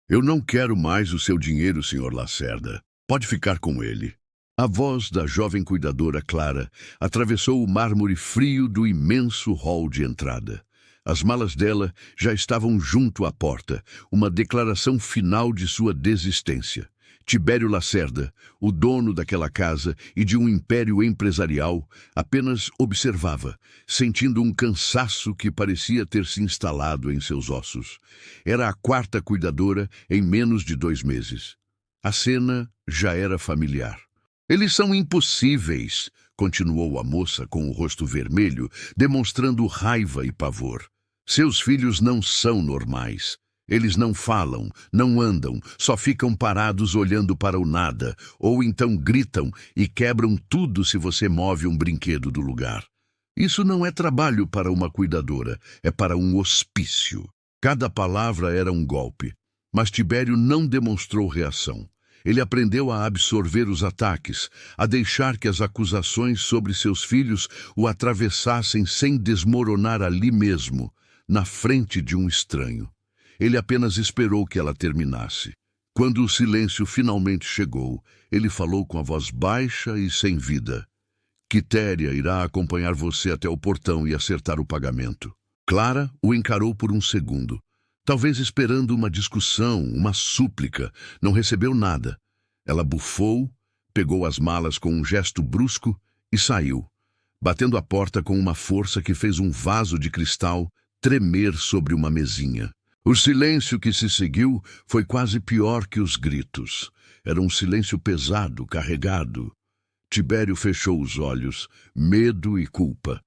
Eu não quero mais o seu dinheiro, Sr. Lacerda. Pode ficar com ele. A voz da jovem cuidadora Clara atravessou o mármore frio do imenso hall de entrada. As malas dela já estavam junto à porta, uma declaração final de sua desistência. Tibério Lacerda, o dono daquela casa e de um império empresarial, apenas observava, sentindo um cansaço que parecia ter se instalado em seus ossos. Era a quarta cuidadora em menos de 2 meses. A cena já era familiar. Eles são impossíveis, continuou a moça com o rosto vermelho, demonstrando raiva e pavor. Seus filhos não são normais. Eles não falam, não andam, só ficam parados olhando para o nada, ou então gritam e quebram tudo se você move um brinquedo do lugar. Isso não é trabalho para uma cuidadora, é para um hospício. Cada palavra era um golpe, mas Tibério não demonstrou reação. Ele aprendeu a absorver os ataques, a deixar que as acusações sobre seus filhos o atravessassem sem desmoronar ali mesmo, na frente de um estranho. Ele apenas esperou que ela terminasse. Quando o silêncio finalmente chegou, ele falou com a voz baixa e sem vida. Quitéria irá acompanhar você até o portão e acertar o pagamento. Clara o encarou por um segundo. Talvez esperando uma discussão, uma súplica. Não recebeu nada. Ela bufou, pegou as malas com um gesto brusco e saiu, batendo a porta com uma força que fez um vaso de cristal tremer sobre uma mesinha. O silêncio que se seguiu foi quase pior que os gritos. Era um silêncio pesado, carregado. Tibério fechou os olhos, medo e culpa.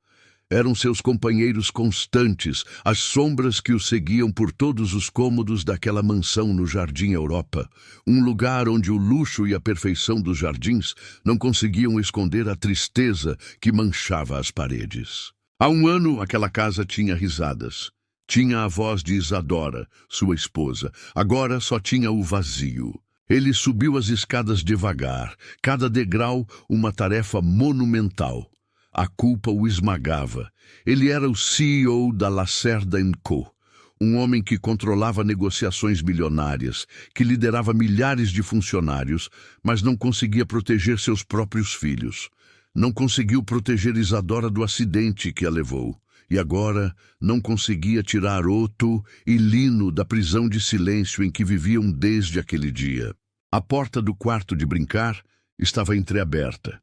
Eram seus companheiros constantes, as sombras que o seguiam por todos os cômodos daquela mansão no Jardim Europa, um lugar onde o luxo e a perfeição dos jardins não conseguiam esconder a tristeza que manchava as paredes. Há 1 ano, aquela casa tinha risadas. Tinha a voz de Isadora, sua esposa. Agora só tinha o vazio. Ele subiu as escadas devagar, cada degrau uma tarefa monumental. A culpa o esmagava. Ele era o CEO da Lacerda & Co., um homem que controlava negociações milionárias, que liderava milhares de funcionários, mas não conseguia proteger seus próprios filhos. Não conseguiu proteger Isadora do acidente que a levou. E agora não conseguia tirar Otto e Lino da prisão de silêncio em que viviam desde aquele dia. A porta do quarto de brincar estava entreaberta.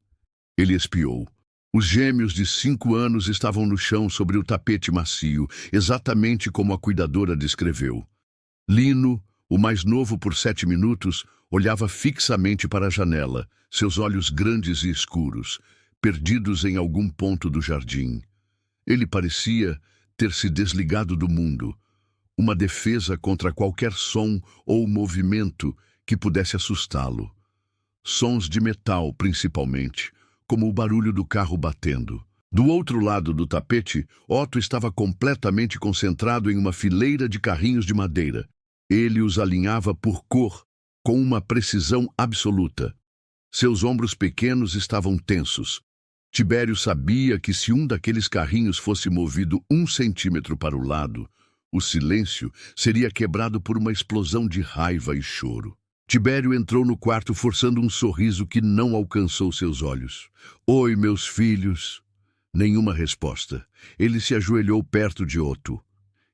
Ele espiou. Os gêmeos de 5 anos estavam no chão sobre o tapete macio, exatamente como a cuidadora descreveu. Lino, o mais novo por 7 minutos, olhava fixamente para a janela, seus olhos grandes e escuros, perdidos em algum ponto do jardim. Ele parecia ter se desligado do mundo, uma defesa contra qualquer som ou movimento que pudesse assustá-lo. Sons de metal, principalmente, como o barulho do carro batendo. Do outro lado do tapete, Otto estava completamente concentrado em uma fileira de carrinhos de madeira. Ele os alinhava por cor, com uma precisão absoluta. Seus ombros pequenos estavam tensos. Tibério sabia que se um daqueles carrinhos fosse movido 1 centímetro para o lado, o silêncio seria quebrado por uma explosão de raiva e choro. Tibério entrou no quarto forçando um sorriso que não alcançou seus olhos. "Oi, meus filhos." Nenhuma resposta. Ele se ajoelhou perto de Otto.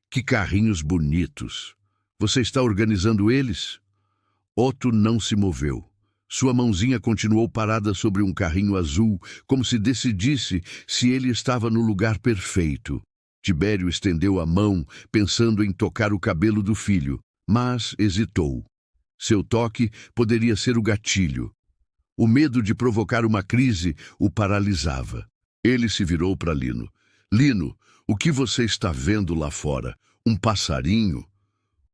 "Que carrinhos bonitos. Você está organizando eles?" Otto não se moveu. Sua mãozinha continuou parada sobre um carrinho azul, como se decidisse se ele estava no lugar perfeito. Tibério estendeu a mão, pensando em tocar o cabelo do filho, mas hesitou. Seu toque poderia ser o gatilho. O medo de provocar uma crise o paralisava. Ele se virou para Lino. "Lino, o que você está vendo lá fora? Um passarinho?"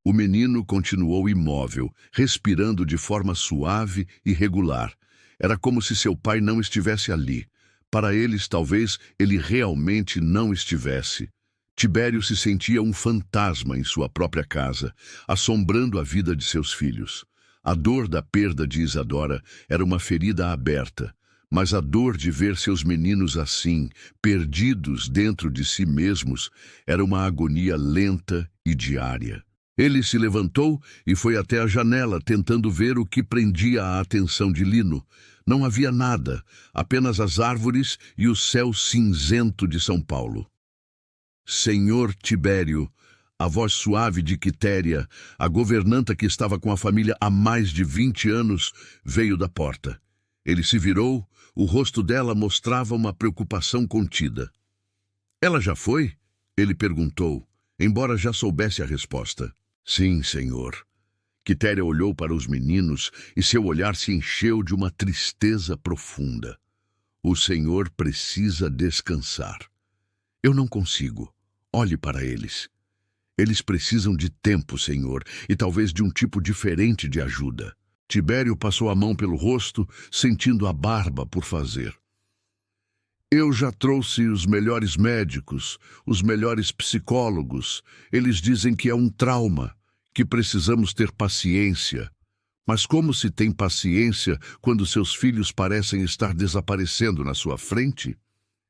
O menino continuou imóvel, respirando de forma suave e regular. Era como se seu pai não estivesse ali. Para eles, talvez, ele realmente não estivesse. Tibério se sentia um fantasma em sua própria casa, assombrando a vida de seus filhos. A dor da perda de Isadora era uma ferida aberta, mas a dor de ver seus meninos assim, perdidos dentro de si mesmos, era uma agonia lenta e diária. Ele se levantou e foi até a janela, tentando ver o que prendia a atenção de Lino. Não havia nada, apenas as árvores e o céu cinzento de São Paulo. Senhor Tibério, a voz suave de Quitéria, a governanta que estava com a família há mais de 20 anos, veio da porta. Ele se virou, o rosto dela mostrava uma preocupação contida. Ela já foi? Ele perguntou, embora já soubesse a resposta. Sim, senhor. Quitéria olhou para os meninos e seu olhar se encheu de uma tristeza profunda. O senhor precisa descansar. Eu não consigo. Olhe para eles. Eles precisam de tempo, senhor, e talvez de um tipo diferente de ajuda. Tibério passou a mão pelo rosto, sentindo a barba por fazer. Eu já trouxe os melhores médicos, os melhores psicólogos. Eles dizem que é um trauma, que precisamos ter paciência. Mas como se tem paciência quando seus filhos parecem estar desaparecendo na sua frente?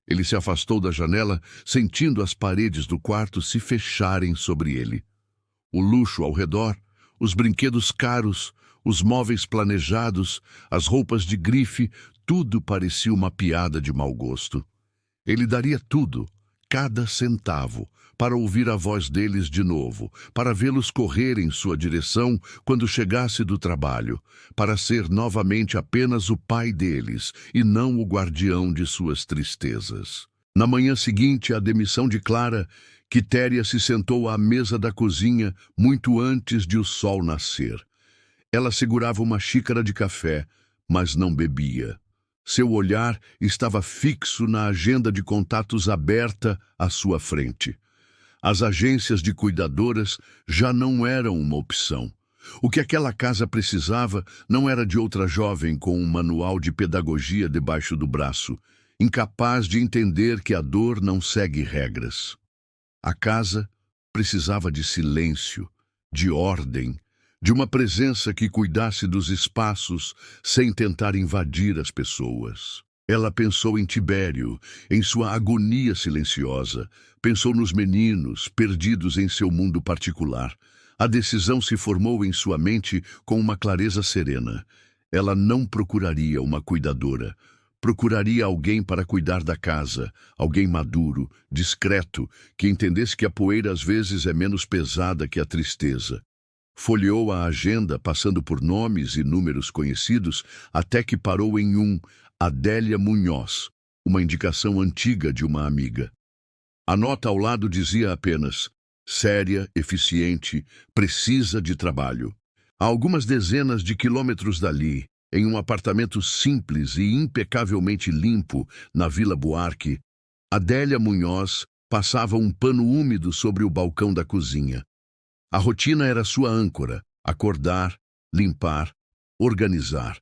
Ele se afastou da janela, sentindo as paredes do quarto se fecharem sobre ele. O luxo ao redor, os brinquedos caros, os móveis planejados, as roupas de grife, tudo parecia uma piada de mau gosto. Ele daria tudo, cada centavo, para ouvir a voz deles de novo, para vê-los correr em sua direção quando chegasse do trabalho, para ser novamente apenas o pai deles e não o guardião de suas tristezas. Na manhã seguinte à demissão de Clara, Quitéria se sentou à mesa da cozinha muito antes de o sol nascer. Ela segurava uma xícara de café, mas não bebia. Seu olhar estava fixo na agenda de contatos aberta à sua frente. As agências de cuidadoras já não eram uma opção. O que aquela casa precisava não era de outra jovem com um manual de pedagogia debaixo do braço, incapaz de entender que a dor não segue regras. A casa precisava de silêncio, de ordem, de uma presença que cuidasse dos espaços sem tentar invadir as pessoas. Ela pensou em Tibério, em sua agonia silenciosa. Pensou nos meninos, perdidos em seu mundo particular. A decisão se formou em sua mente com uma clareza serena. Ela não procuraria uma cuidadora. Procuraria alguém para cuidar da casa, alguém maduro, discreto, que entendesse que a poeira às vezes é menos pesada que a tristeza. Folheou a agenda, passando por nomes e números conhecidos, até que parou em um, Adélia Munhoz, uma indicação antiga de uma amiga. A nota ao lado dizia apenas, séria, eficiente, precisa de trabalho. A algumas dezenas de quilômetros dali, em um apartamento simples e impecavelmente limpo na Vila Buarque, Adélia Munhoz passava um pano úmido sobre o balcão da cozinha. A rotina era sua âncora, acordar, limpar, organizar.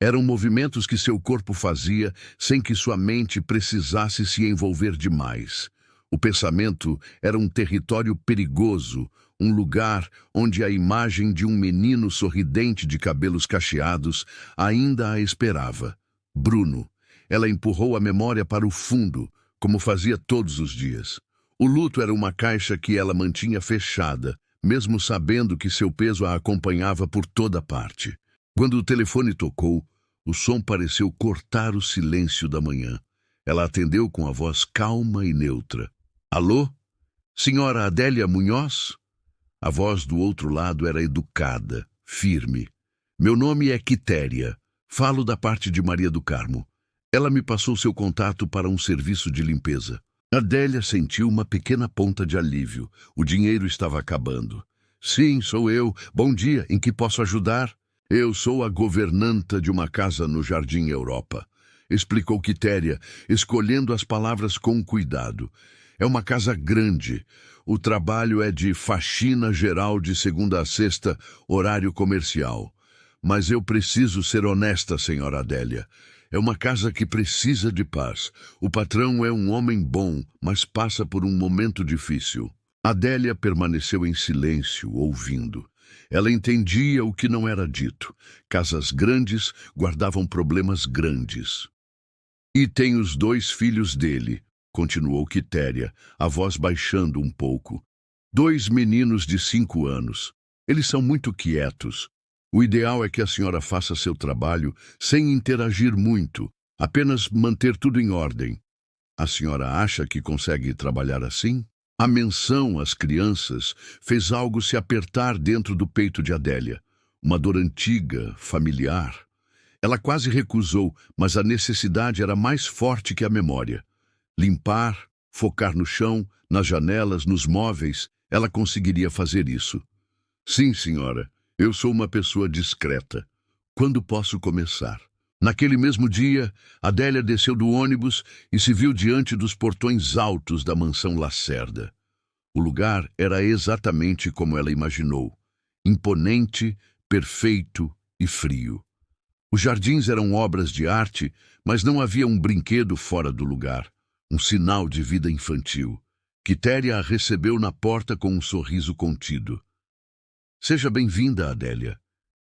Eram movimentos que seu corpo fazia sem que sua mente precisasse se envolver demais. O pensamento era um território perigoso, um lugar onde a imagem de um menino sorridente de cabelos cacheados ainda a esperava. Bruno. Ela empurrou a memória para o fundo, como fazia todos os dias. O luto era uma caixa que ela mantinha fechada, mesmo sabendo que seu peso a acompanhava por toda parte. Quando o telefone tocou, o som pareceu cortar o silêncio da manhã. Ela atendeu com a voz calma e neutra. Alô? Senhora Adélia Munhoz? A voz do outro lado era educada, firme. Meu nome é Quitéria. Falo da parte de Maria do Carmo. Ela me passou seu contato para um serviço de limpeza. Adélia sentiu uma pequena ponta de alívio. O dinheiro estava acabando. Sim, sou eu. Bom dia. Em que posso ajudar? Eu sou a governanta de uma casa no Jardim Europa, explicou Quitéria, escolhendo as palavras com cuidado. É uma casa grande. O trabalho é de faxina geral de segunda a sexta, horário comercial. Mas eu preciso ser honesta, senhora Adélia. É uma casa que precisa de paz. O patrão é um homem bom, mas passa por um momento difícil. Adélia permaneceu em silêncio, ouvindo. Ela entendia o que não era dito. Casas grandes guardavam problemas grandes. E tem os 2 filhos dele, continuou Quitéria, a voz baixando um pouco. 2 meninos de 5 anos. Eles são muito quietos. O ideal é que a senhora faça seu trabalho sem interagir muito, apenas manter tudo em ordem. A senhora acha que consegue trabalhar assim? A menção às crianças fez algo se apertar dentro do peito de Adélia. Uma dor antiga, familiar. Ela quase recusou, mas a necessidade era mais forte que a memória. Limpar, focar no chão, nas janelas, nos móveis, ela conseguiria fazer isso. Sim, senhora, eu sou uma pessoa discreta. Quando posso começar? Naquele mesmo dia, Adélia desceu do ônibus e se viu diante dos portões altos da mansão Lacerda. O lugar era exatamente como ela imaginou. Imponente, perfeito e frio. Os jardins eram obras de arte, mas não havia um brinquedo fora do lugar, um sinal de vida infantil. Quitéria a recebeu na porta com um sorriso contido. Seja bem-vinda, Adélia.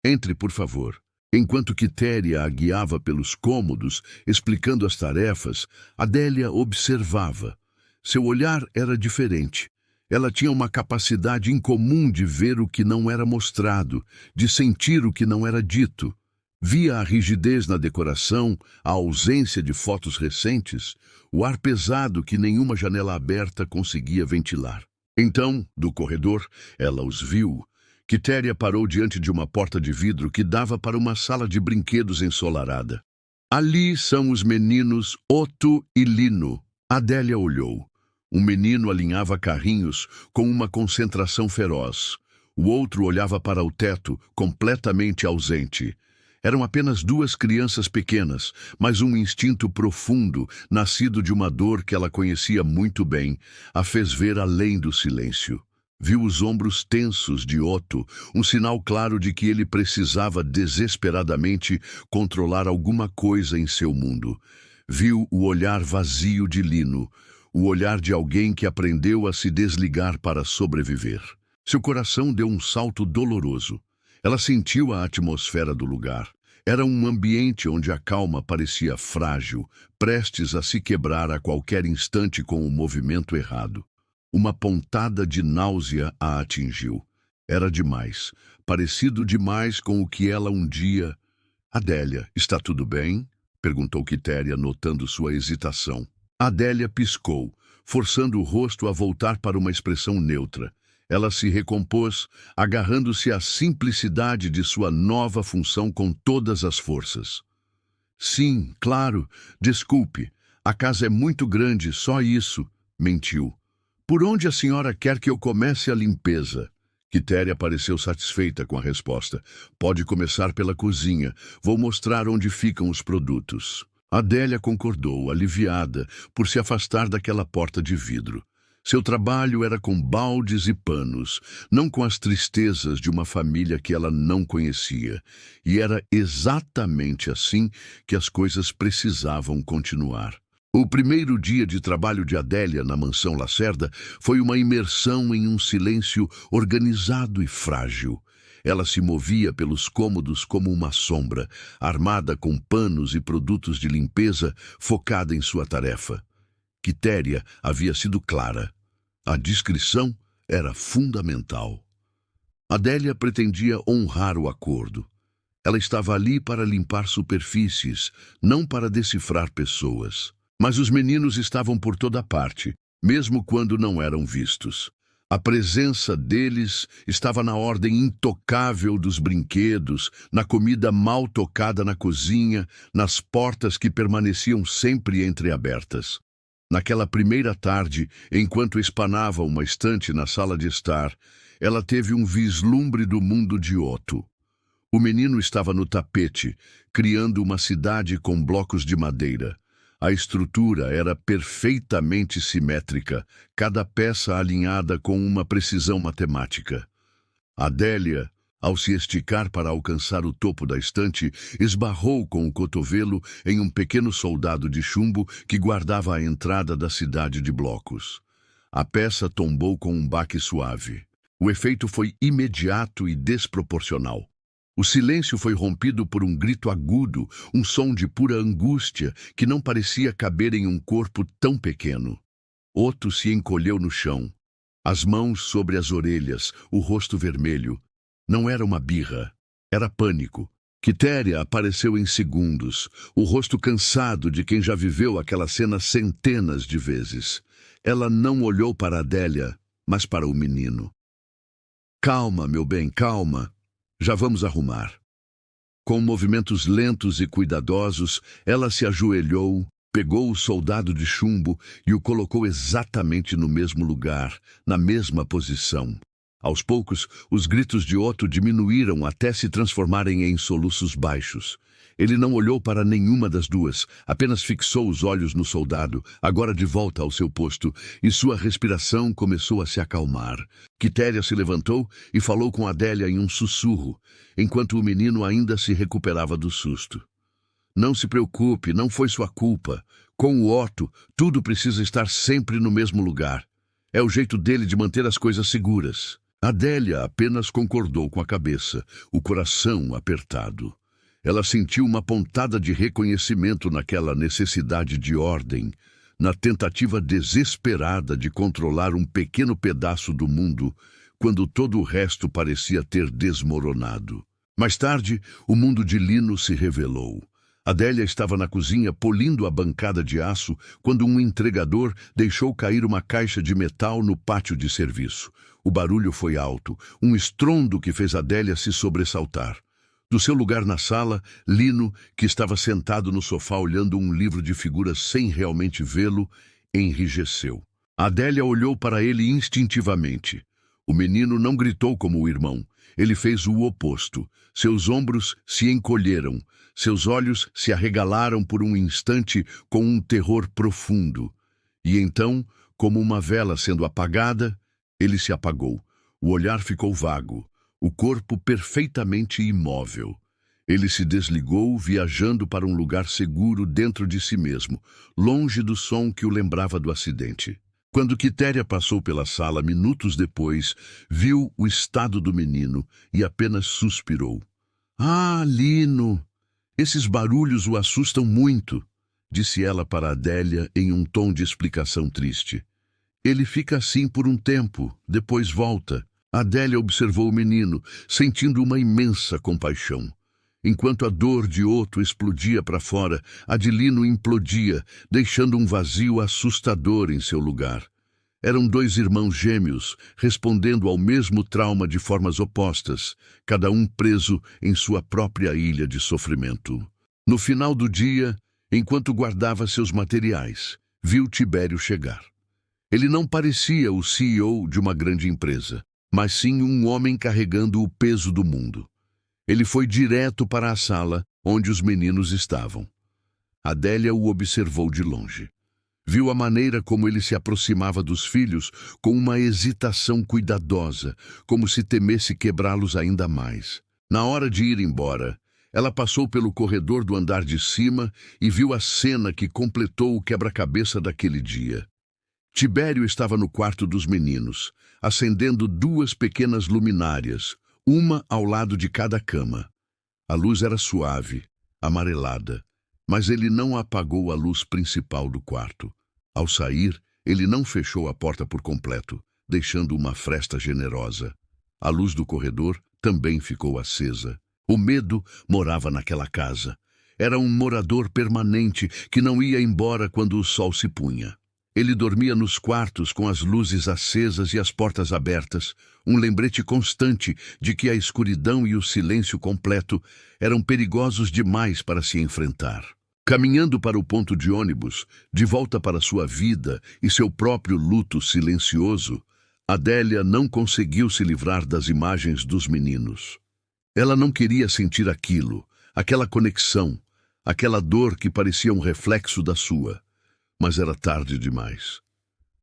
Entre, por favor. Enquanto Quitéria a guiava pelos cômodos, explicando as tarefas, Adélia observava. Seu olhar era diferente. Ela tinha uma capacidade incomum de ver o que não era mostrado, de sentir o que não era dito. Via a rigidez na decoração, a ausência de fotos recentes, o ar pesado que nenhuma janela aberta conseguia ventilar. Então, do corredor, ela os viu. Quitéria parou diante de uma porta de vidro que dava para uma sala de brinquedos ensolarada. Ali são os meninos Otto e Lino. Adélia olhou. Um menino alinhava carrinhos com uma concentração feroz. O outro olhava para o teto, completamente ausente. Eram apenas 2 crianças pequenas, mas um instinto profundo, nascido de uma dor que ela conhecia muito bem, a fez ver além do silêncio. Viu os ombros tensos de Otto, um sinal claro de que ele precisava desesperadamente controlar alguma coisa em seu mundo. Viu o olhar vazio de Lino, o olhar de alguém que aprendeu a se desligar para sobreviver. Seu coração deu um salto doloroso. Ela sentiu a atmosfera do lugar. Era um ambiente onde a calma parecia frágil, prestes a se quebrar a qualquer instante com o movimento errado. Uma pontada de náusea a atingiu. Era demais, parecido demais com o que ela um dia... Adélia, está tudo bem? Perguntou Quitéria, notando sua hesitação. Adélia piscou, forçando o rosto a voltar para uma expressão neutra. Ela se recompôs, agarrando-se à simplicidade de sua nova função com todas as forças. Sim, claro, desculpe. A casa é muito grande, só isso, mentiu. Por onde a senhora quer que eu comece a limpeza? Quitéria pareceu satisfeita com a resposta. Pode começar pela cozinha. Vou mostrar onde ficam os produtos. Adélia concordou, aliviada, por se afastar daquela porta de vidro. Seu trabalho era com baldes e panos, não com as tristezas de uma família que ela não conhecia. E era exatamente assim que as coisas precisavam continuar. O primeiro dia de trabalho de Adélia na mansão Lacerda foi uma imersão em um silêncio organizado e frágil. Ela se movia pelos cômodos como uma sombra, armada com panos e produtos de limpeza, focada em sua tarefa. Quitéria havia sido clara. A discrição era fundamental. Adélia pretendia honrar o acordo. Ela estava ali para limpar superfícies, não para decifrar pessoas. Mas os meninos estavam por toda parte, mesmo quando não eram vistos. A presença deles estava na ordem intocável dos brinquedos, na comida mal tocada na cozinha, nas portas que permaneciam sempre entreabertas. Naquela primeira tarde, enquanto espanava uma estante na sala de estar, ela teve um vislumbre do mundo de Otto. O menino estava no tapete, criando uma cidade com blocos de madeira. A estrutura era perfeitamente simétrica, cada peça alinhada com uma precisão matemática. Adélia, ao se esticar para alcançar o topo da estante, esbarrou com o cotovelo em um pequeno soldado de chumbo que guardava a entrada da cidade de blocos. A peça tombou com um baque suave. O efeito foi imediato e desproporcional. O silêncio foi rompido por um grito agudo, um som de pura angústia que não parecia caber em um corpo tão pequeno. Otto se encolheu no chão. As mãos sobre as orelhas, o rosto vermelho. Não era uma birra, era pânico. Quitéria apareceu em segundos, o rosto cansado de quem já viveu aquela cena centenas de vezes. Ela não olhou para Adélia, mas para o menino. Calma, meu bem, calma. Já vamos arrumar. Com movimentos lentos e cuidadosos, ela se ajoelhou, pegou o soldado de chumbo e o colocou exatamente no mesmo lugar, na mesma posição. Aos poucos, os gritos de Otto diminuíram até se transformarem em soluços baixos. Ele não olhou para nenhuma das duas, apenas fixou os olhos no soldado, agora de volta ao seu posto, e sua respiração começou a se acalmar. Quitéria se levantou e falou com Adélia em um sussurro, enquanto o menino ainda se recuperava do susto. Não se preocupe, não foi sua culpa. Com o Otto, tudo precisa estar sempre no mesmo lugar. É o jeito dele de manter as coisas seguras. Adélia apenas concordou com a cabeça, o coração apertado. Ela sentiu uma pontada de reconhecimento naquela necessidade de ordem, na tentativa desesperada de controlar um pequeno pedaço do mundo, quando todo o resto parecia ter desmoronado. Mais tarde, o mundo de Lino se revelou. Adélia estava na cozinha polindo a bancada de aço quando um entregador deixou cair uma caixa de metal no pátio de serviço. O barulho foi alto, um estrondo que fez Adélia se sobressaltar. Do seu lugar na sala, Lino, que estava sentado no sofá olhando um livro de figuras sem realmente vê-lo, enrijeceu. Adélia olhou para ele instintivamente. O menino não gritou como o irmão. Ele fez o oposto. Seus ombros se encolheram. Seus olhos se arregalaram por um instante com um terror profundo. E então, como uma vela sendo apagada, ele se apagou. O olhar ficou vago, o corpo perfeitamente imóvel. Ele se desligou, viajando para um lugar seguro dentro de si mesmo, longe do som que o lembrava do acidente. Quando Quitéria passou pela sala minutos depois, viu o estado do menino e apenas suspirou. "Ah, Lino! Esses barulhos o assustam muito", disse ela para Adélia em um tom de explicação triste. "Ele fica assim por um tempo, depois volta." Adélia observou o menino, sentindo uma imensa compaixão. Enquanto a dor de Otto explodia para fora, a de Lino implodia, deixando um vazio assustador em seu lugar. Eram dois irmãos gêmeos, respondendo ao mesmo trauma de formas opostas, cada um preso em sua própria ilha de sofrimento. No final do dia, enquanto guardava seus materiais, viu Tibério chegar. Ele não parecia o CEO de uma grande empresa, mas sim um homem carregando o peso do mundo. Ele foi direto para a sala onde os meninos estavam. Adélia o observou de longe. Viu a maneira como ele se aproximava dos filhos com uma hesitação cuidadosa, como se temesse quebrá-los ainda mais. Na hora de ir embora, ela passou pelo corredor do andar de cima e viu a cena que completou o quebra-cabeça daquele dia. Tibério estava no quarto dos meninos, acendendo duas pequenas luminárias, uma ao lado de cada cama. A luz era suave, amarelada, mas ele não apagou a luz principal do quarto. Ao sair, ele não fechou a porta por completo, deixando uma fresta generosa. A luz do corredor também ficou acesa. O medo morava naquela casa. Era um morador permanente que não ia embora quando o sol se punha. Ele dormia nos quartos com as luzes acesas e as portas abertas, um lembrete constante de que a escuridão e o silêncio completo eram perigosos demais para se enfrentar. Caminhando para o ponto de ônibus, de volta para sua vida e seu próprio luto silencioso, Adélia não conseguiu se livrar das imagens dos meninos. Ela não queria sentir aquilo, aquela conexão, aquela dor que parecia um reflexo da sua. Mas era tarde demais.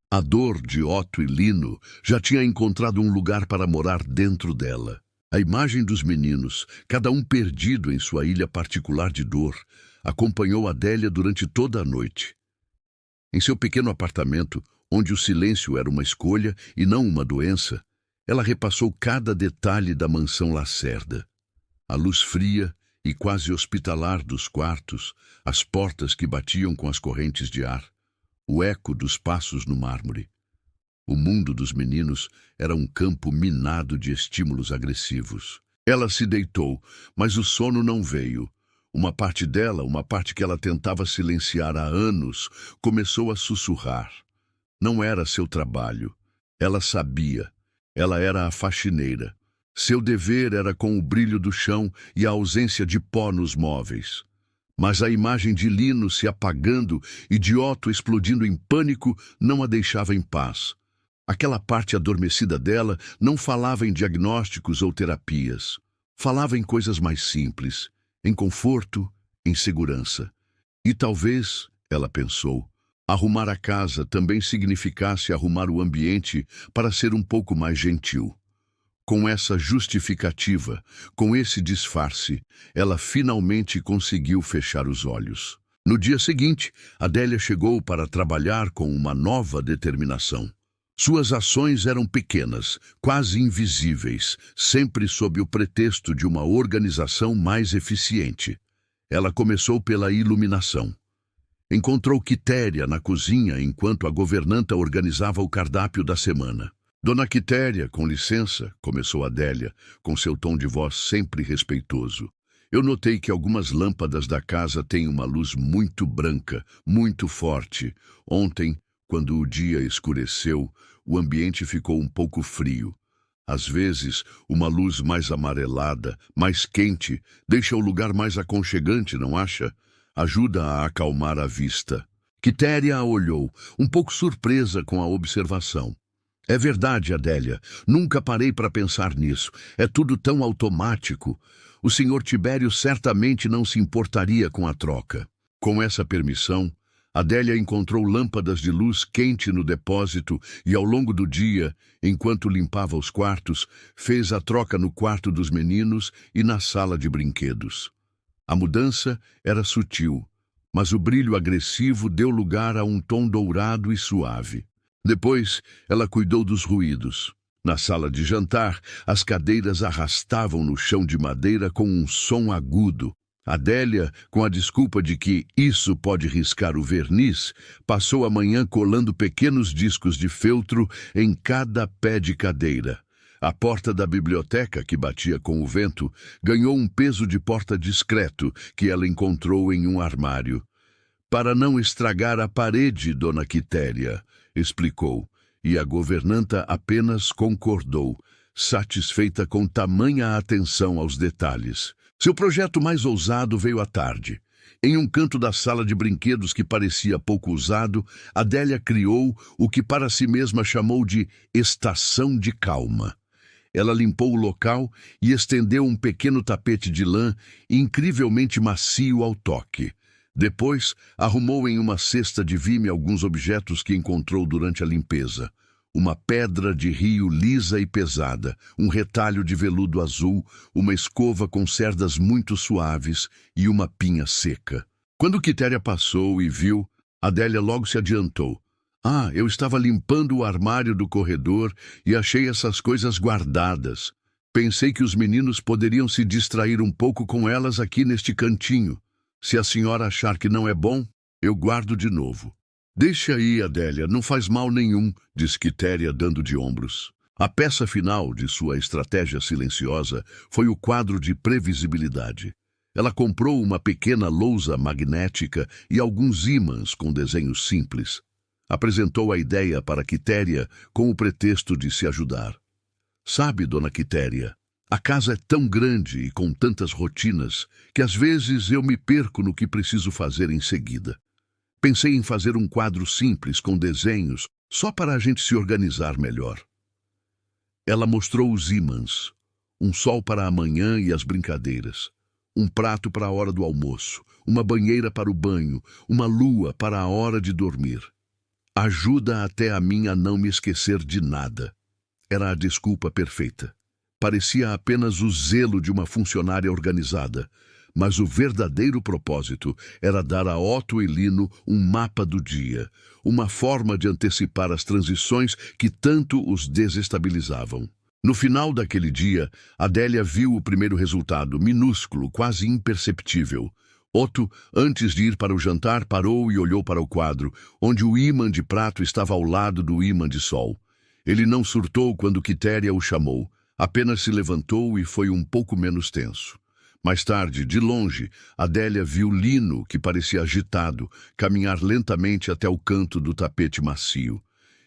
A dor de Otto e Lino já tinha encontrado um lugar para morar dentro dela. A imagem dos meninos, cada um perdido em sua ilha particular de dor, acompanhou Adélia durante toda a noite. Em seu pequeno apartamento, onde o silêncio era uma escolha e não uma doença, ela repassou cada detalhe da mansão Lacerda. A luz fria e quase hospitalar dos quartos, as portas que batiam com as correntes de ar, o eco dos passos no mármore. O mundo dos meninos era um campo minado de estímulos agressivos. Ela se deitou, mas o sono não veio. Uma parte dela, uma parte que ela tentava silenciar há anos, começou a sussurrar. Não era seu trabalho. Ela sabia. Ela era a faxineira. Seu dever era com o brilho do chão e a ausência de pó nos móveis. Mas a imagem de Lino se apagando e de Otto explodindo em pânico não a deixava em paz. Aquela parte adormecida dela não falava em diagnósticos ou terapias. Falava em coisas mais simples, em conforto, em segurança. E talvez, ela pensou, arrumar a casa também significasse arrumar o ambiente para ser um pouco mais gentil. Com essa justificativa, com esse disfarce, ela finalmente conseguiu fechar os olhos. No dia seguinte, Adélia chegou para trabalhar com uma nova determinação. Suas ações eram pequenas, quase invisíveis, sempre sob o pretexto de uma organização mais eficiente. Ela começou pela iluminação. Encontrou Quitéria na cozinha enquanto a governanta organizava o cardápio da semana. Dona Quitéria, com licença, começou Adélia, com seu tom de voz sempre respeitoso. Eu notei que algumas lâmpadas da casa têm uma luz muito branca, muito forte. Ontem, quando o dia escureceu, o ambiente ficou um pouco frio. Às vezes, uma luz mais amarelada, mais quente, deixa o lugar mais aconchegante, não acha? Ajuda a acalmar a vista. Quitéria a olhou, um pouco surpresa com a observação. É verdade, Adélia. Nunca parei para pensar nisso. É tudo tão automático. O Sr. Tibério certamente não se importaria com a troca. Com essa permissão, Adélia encontrou lâmpadas de luz quente no depósito e, ao longo do dia, enquanto limpava os quartos, fez a troca no quarto dos meninos e na sala de brinquedos. A mudança era sutil, mas o brilho agressivo deu lugar a um tom dourado e suave. Depois, ela cuidou dos ruídos. Na sala de jantar, as cadeiras arrastavam no chão de madeira com um som agudo. Adélia, com a desculpa de que isso pode riscar o verniz, passou a manhã colando pequenos discos de feltro em cada pé de cadeira. A porta da biblioteca, que batia com o vento, ganhou um peso de porta discreto que ela encontrou em um armário. Para não estragar a parede, Dona Quitéria, explicou, e a governanta apenas concordou, satisfeita com tamanha atenção aos detalhes. Seu projeto mais ousado veio à tarde. Em um canto da sala de brinquedos que parecia pouco usado, Adélia criou o que para si mesma chamou de estação de calma. Ela limpou o local e estendeu um pequeno tapete de lã incrivelmente macio ao toque. Depois, arrumou em uma cesta de vime alguns objetos que encontrou durante a limpeza. Uma pedra de rio lisa e pesada, um retalho de veludo azul, uma escova com cerdas muito suaves e uma pinha seca. Quando Quitéria passou e viu, Adélia logo se adiantou. Ah, eu estava limpando o armário do corredor e achei essas coisas guardadas. Pensei que os meninos poderiam se distrair um pouco com elas aqui neste cantinho. Se a senhora achar que não é bom, eu guardo de novo. Deixa aí, Adélia, não faz mal nenhum, disse Quitéria dando de ombros. A peça final de sua estratégia silenciosa foi o quadro de previsibilidade. Ela comprou uma pequena lousa magnética e alguns ímãs com desenhos simples. Apresentou a ideia para Quitéria com o pretexto de se ajudar. Sabe, Dona Quitéria, a casa é tão grande e com tantas rotinas que às vezes eu me perco no que preciso fazer em seguida. Pensei em fazer um quadro simples com desenhos, só para a gente se organizar melhor. Ela mostrou os ímãs, um sol para a manhã e as brincadeiras, um prato para a hora do almoço, uma banheira para o banho, uma lua para a hora de dormir. Ajuda até a mim a não me esquecer de nada. Era a desculpa perfeita. Parecia apenas o zelo de uma funcionária organizada, mas o verdadeiro propósito era dar a Otto e Lino um mapa do dia, uma forma de antecipar as transições que tanto os desestabilizavam. No final daquele dia, Adélia viu o primeiro resultado, minúsculo, quase imperceptível. Otto, antes de ir para o jantar, parou e olhou para o quadro, onde o ímã de prato estava ao lado do ímã de sol. Ele não surtou quando Quitéria o chamou, apenas se levantou e foi um pouco menos tenso. Mais tarde, de longe, Adélia viu Lino, que parecia agitado, caminhar lentamente até o canto do tapete macio.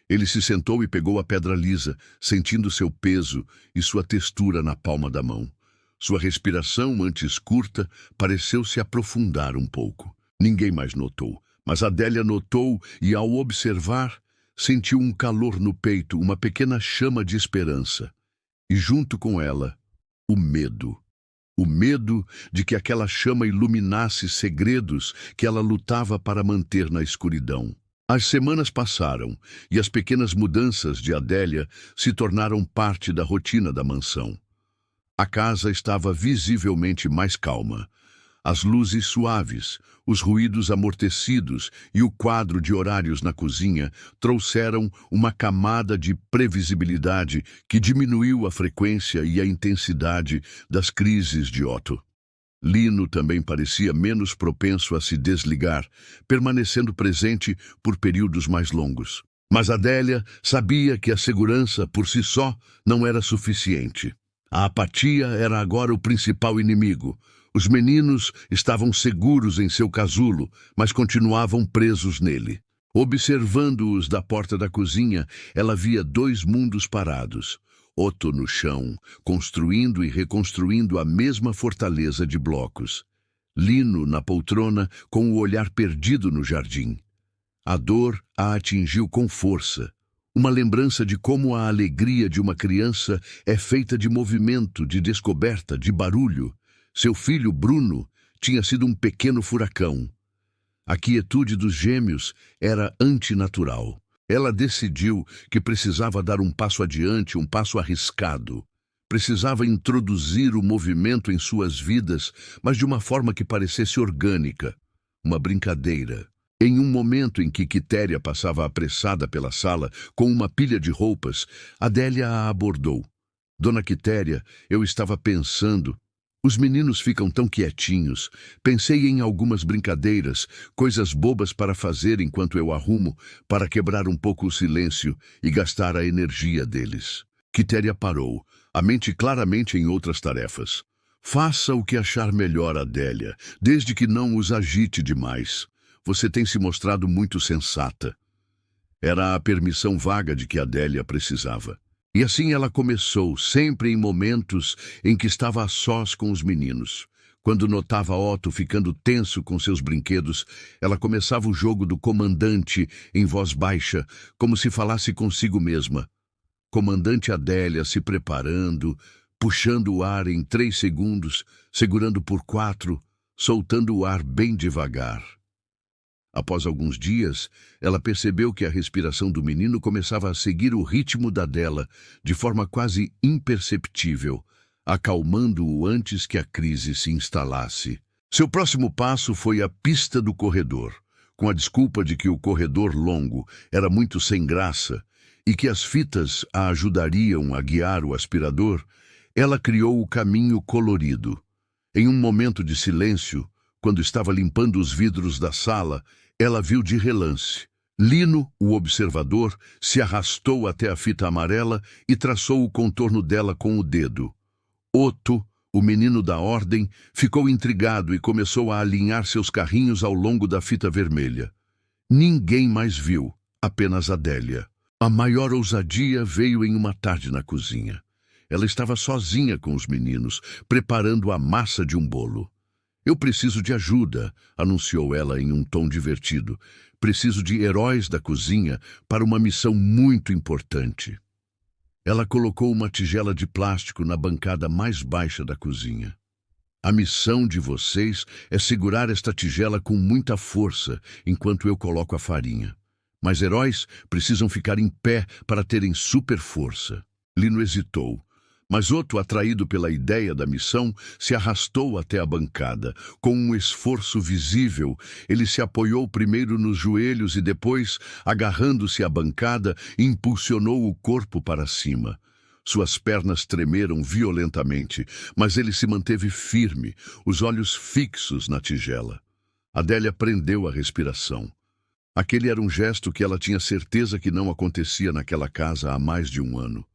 Ele se sentou e pegou a pedra lisa, sentindo seu peso e sua textura na palma da mão. Sua respiração, antes curta, pareceu se aprofundar um pouco. Ninguém mais notou, mas Adélia notou e, ao observar, sentiu um calor no peito, uma pequena chama de esperança. E junto com ela, o medo. O medo de que aquela chama iluminasse segredos que ela lutava para manter na escuridão. As semanas passaram e as pequenas mudanças de Adélia se tornaram parte da rotina da mansão. A casa estava visivelmente mais calma. As luzes suaves, os ruídos amortecidos e o quadro de horários na cozinha trouxeram uma camada de previsibilidade que diminuiu a frequência e a intensidade das crises de Otto. Lino também parecia menos propenso a se desligar, permanecendo presente por períodos mais longos. Mas Adélia sabia que a segurança por si só não era suficiente. A apatia era agora o principal inimigo. Os meninos estavam seguros em seu casulo, mas continuavam presos nele. Observando-os da porta da cozinha, ela via dois mundos parados. Otto no chão, construindo e reconstruindo a mesma fortaleza de blocos. Lino na poltrona, com o olhar perdido no jardim. A dor a atingiu com força. Uma lembrança de como a alegria de uma criança é feita de movimento, de descoberta, de barulho. Seu filho, Bruno, tinha sido um pequeno furacão. A quietude dos gêmeos era antinatural. Ela decidiu que precisava dar um passo adiante, um passo arriscado. Precisava introduzir o movimento em suas vidas, mas de uma forma que parecesse orgânica. Uma brincadeira. Em um momento em que Quitéria passava apressada pela sala com uma pilha de roupas, Adélia a abordou. Dona Quitéria, eu estava pensando... Os meninos ficam tão quietinhos. Pensei em algumas brincadeiras, coisas bobas para fazer enquanto eu arrumo, para quebrar um pouco o silêncio e gastar a energia deles. Quitéria parou, a mente claramente em outras tarefas. Faça o que achar melhor, Adélia, desde que não os agite demais. Você tem se mostrado muito sensata. Era a permissão vaga de que Adélia precisava. E assim ela começou, sempre em momentos em que estava a sós com os meninos. Quando notava Otto ficando tenso com seus brinquedos, ela começava o jogo do comandante em voz baixa, como se falasse consigo mesma. Comandante Adélia se preparando, puxando o ar em 3 segundos, segurando por 4, soltando o ar bem devagar. Após alguns dias, ela percebeu que a respiração do menino começava a seguir o ritmo da dela, de forma quase imperceptível, acalmando-o antes que a crise se instalasse. Seu próximo passo foi a pista do corredor, com a desculpa de que o corredor longo era muito sem graça e que as fitas a ajudariam a guiar o aspirador. Ela criou o caminho colorido. Em um momento de silêncio, quando estava limpando os vidros da sala, ela viu de relance. Lino, o observador, se arrastou até a fita amarela e traçou o contorno dela com o dedo. Otto, o menino da ordem, ficou intrigado e começou a alinhar seus carrinhos ao longo da fita vermelha. Ninguém mais viu, apenas Adélia. A maior ousadia veio em uma tarde na cozinha. Ela estava sozinha com os meninos, preparando a massa de um bolo. Eu preciso de ajuda, anunciou ela em um tom divertido. Preciso de heróis da cozinha para uma missão muito importante. Ela colocou uma tigela de plástico na bancada mais baixa da cozinha. A missão de vocês é segurar esta tigela com muita força enquanto eu coloco a farinha. Mas heróis precisam ficar em pé para terem super força. Lino hesitou. Mas Otto, atraído pela ideia da missão, se arrastou até a bancada. Com um esforço visível, ele se apoiou primeiro nos joelhos e depois, agarrando-se à bancada, impulsionou o corpo para cima. Suas pernas tremeram violentamente, mas ele se manteve firme, os olhos fixos na tigela. Adélia prendeu a respiração. Aquele era um gesto que ela tinha certeza que não acontecia naquela casa há mais de um ano.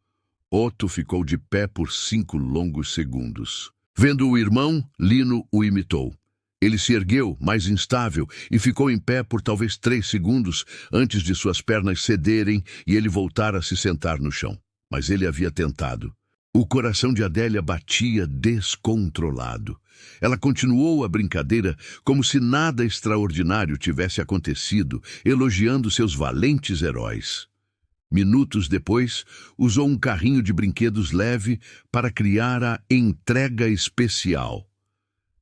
Otto ficou de pé por 5 longos segundos. Vendo o irmão, Lino o imitou. Ele se ergueu, mais instável, e ficou em pé por talvez 3 segundos antes de suas pernas cederem e ele voltar a se sentar no chão. Mas ele havia tentado. O coração de Adélia batia descontrolado. Ela continuou a brincadeira como se nada extraordinário tivesse acontecido, elogiando seus valentes heróis. Minutos depois, usou um carrinho de brinquedos leve para criar a entrega especial.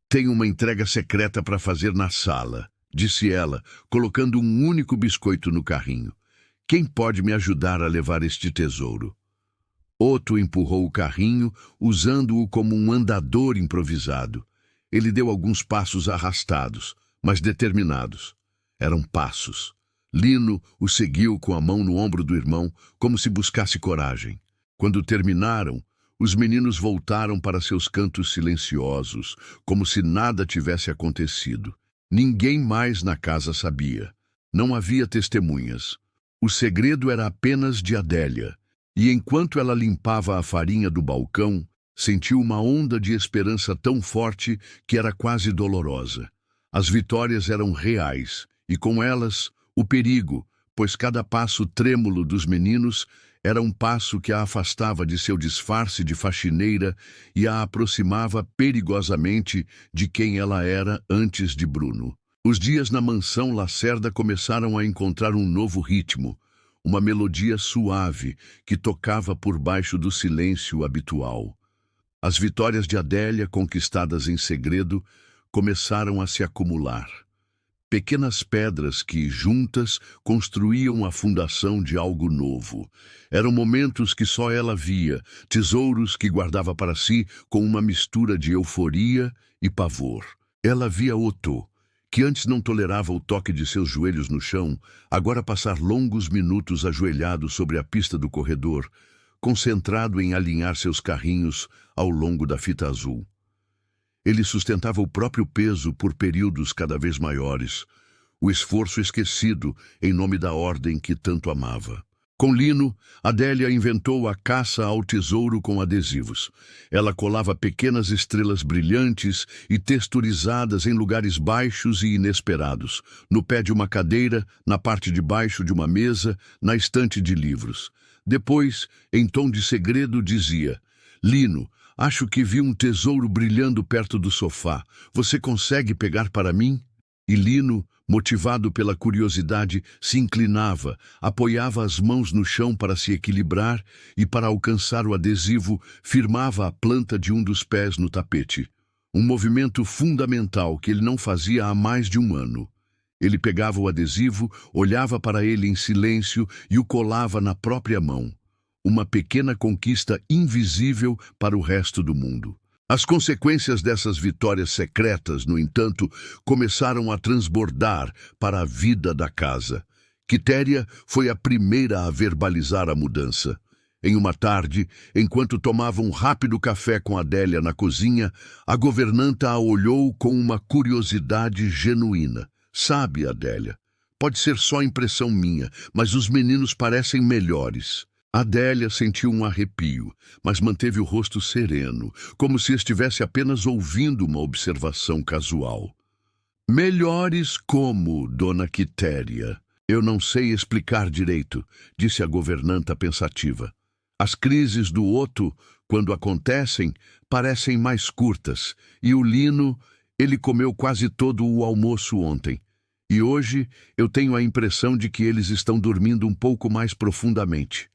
Tenho uma entrega secreta para fazer na sala, disse ela, colocando um único biscoito no carrinho. Quem pode me ajudar a levar este tesouro? Otto empurrou o carrinho, usando-o como um andador improvisado. Ele deu alguns passos arrastados, mas determinados. Eram passos. Lino o seguiu com a mão no ombro do irmão, como se buscasse coragem. Quando terminaram, os meninos voltaram para seus cantos silenciosos, como se nada tivesse acontecido. Ninguém mais na casa sabia. Não havia testemunhas. O segredo era apenas de Adélia. E enquanto ela limpava a farinha do balcão, sentiu uma onda de esperança tão forte que era quase dolorosa. As vitórias eram reais, e com elas, o perigo, pois cada passo trêmulo dos meninos era um passo que a afastava de seu disfarce de faxineira e a aproximava perigosamente de quem ela era antes de Bruno. Os dias na mansão Lacerda começaram a encontrar um novo ritmo, uma melodia suave que tocava por baixo do silêncio habitual. As vitórias de Adélia, conquistadas em segredo, começaram a se acumular. Pequenas pedras que, juntas, construíam a fundação de algo novo. Eram momentos que só ela via, tesouros que guardava para si com uma mistura de euforia e pavor. Ela via Otto, que antes não tolerava o toque de seus joelhos no chão, agora passar longos minutos ajoelhado sobre a pista do corredor, concentrado em alinhar seus carrinhos ao longo da fita azul. Ele sustentava o próprio peso por períodos cada vez maiores, o esforço esquecido em nome da ordem que tanto amava. Com Lino, Adélia inventou a caça ao tesouro com adesivos. Ela colava pequenas estrelas brilhantes e texturizadas em lugares baixos e inesperados, no pé de uma cadeira, na parte de baixo de uma mesa, na estante de livros. Depois, em tom de segredo, dizia: Lino, acho que vi um tesouro brilhando perto do sofá. Você consegue pegar para mim? E Lino, motivado pela curiosidade, se inclinava, apoiava as mãos no chão para se equilibrar e, para alcançar o adesivo, firmava a planta de um dos pés no tapete. Um movimento fundamental que ele não fazia há mais de um ano. Ele pegava o adesivo, olhava para ele em silêncio e o colava na própria mão. Uma pequena conquista invisível para o resto do mundo. As consequências dessas vitórias secretas, no entanto, começaram a transbordar para a vida da casa. Quitéria foi a primeira a verbalizar a mudança. Em uma tarde, enquanto tomava um rápido café com Adélia na cozinha, a governanta a olhou com uma curiosidade genuína. Sabe, Adélia, pode ser só impressão minha, mas os meninos parecem melhores. Adélia sentiu um arrepio, mas manteve o rosto sereno, como se estivesse apenas ouvindo uma observação casual. Melhores como, dona Quitéria? Eu não sei explicar direito, disse a governanta pensativa. As crises do Otto, quando acontecem, parecem mais curtas, e o Lino, ele comeu quase todo o almoço ontem. E hoje eu tenho a impressão de que eles estão dormindo um pouco mais profundamente.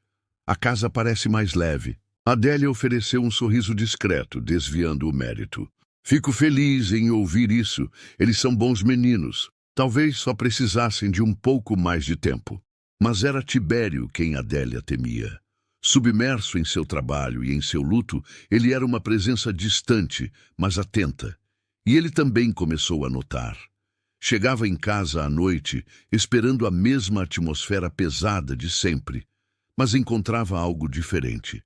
A casa parece mais leve. Adélia ofereceu um sorriso discreto, desviando o mérito. Fico feliz em ouvir isso. Eles são bons meninos. Talvez só precisassem de um pouco mais de tempo. Mas era Tibério quem Adélia temia. Submerso em seu trabalho e em seu luto, ele era uma presença distante, mas atenta. E ele também começou a notar. Chegava em casa à noite, esperando a mesma atmosfera pesada de sempre, mas encontrava algo diferente.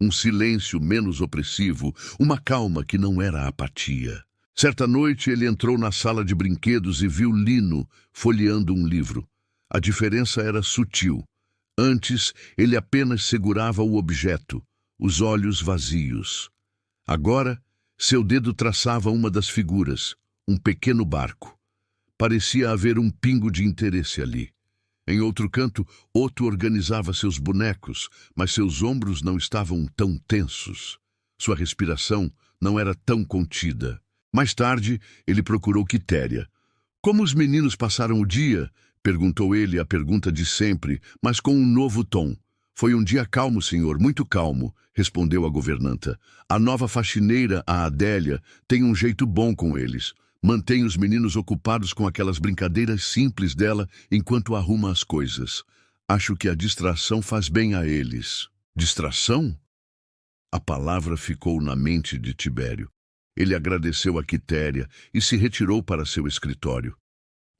Um silêncio menos opressivo, uma calma que não era apatia. Certa noite ele entrou na sala de brinquedos e viu Lino folheando um livro. A diferença era sutil. Antes, ele apenas segurava o objeto, os olhos vazios. Agora, seu dedo traçava uma das figuras, um pequeno barco. Parecia haver um pingo de interesse ali. Em outro canto, Otto organizava seus bonecos, mas seus ombros não estavam tão tensos. Sua respiração não era tão contida. Mais tarde, ele procurou Quitéria. "Como os meninos passaram o dia?" perguntou ele a pergunta de sempre, mas com um novo tom. "Foi um dia calmo, senhor, muito calmo", respondeu a governanta. "A nova faxineira, a Adélia, tem um jeito bom com eles. Mantém os meninos ocupados com aquelas brincadeiras simples dela enquanto arruma as coisas. Acho que a distração faz bem a eles." Distração? A palavra ficou na mente de Tibério. Ele agradeceu a Quitéria e se retirou para seu escritório.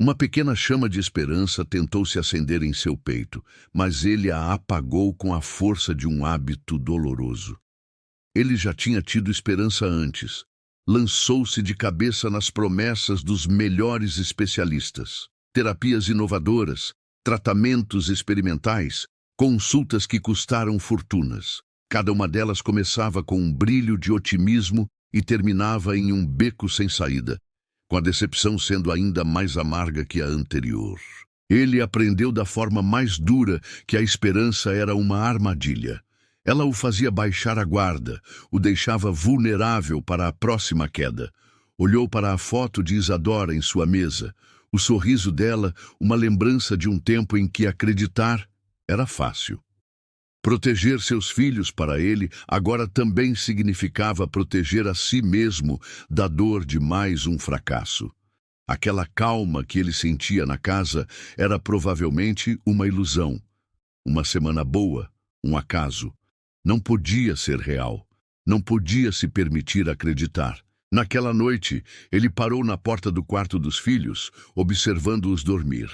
Uma pequena chama de esperança tentou se acender em seu peito, mas ele a apagou com a força de um hábito doloroso. Ele já tinha tido esperança antes. Lançou-se de cabeça nas promessas dos melhores especialistas. Terapias inovadoras, tratamentos experimentais, consultas que custaram fortunas. Cada uma delas começava com um brilho de otimismo e terminava em um beco sem saída, com a decepção sendo ainda mais amarga que a anterior. Ele aprendeu da forma mais dura que a esperança era uma armadilha. Ela o fazia baixar a guarda, o deixava vulnerável para a próxima queda. Olhou para a foto de Isadora em sua mesa. O sorriso dela, uma lembrança de um tempo em que acreditar era fácil. Proteger seus filhos para ele agora também significava proteger a si mesmo da dor de mais um fracasso. Aquela calma que ele sentia na casa era provavelmente uma ilusão. Uma semana boa, um acaso. Não podia ser real. Não podia se permitir acreditar. Naquela noite, ele parou na porta do quarto dos filhos, observando-os dormir.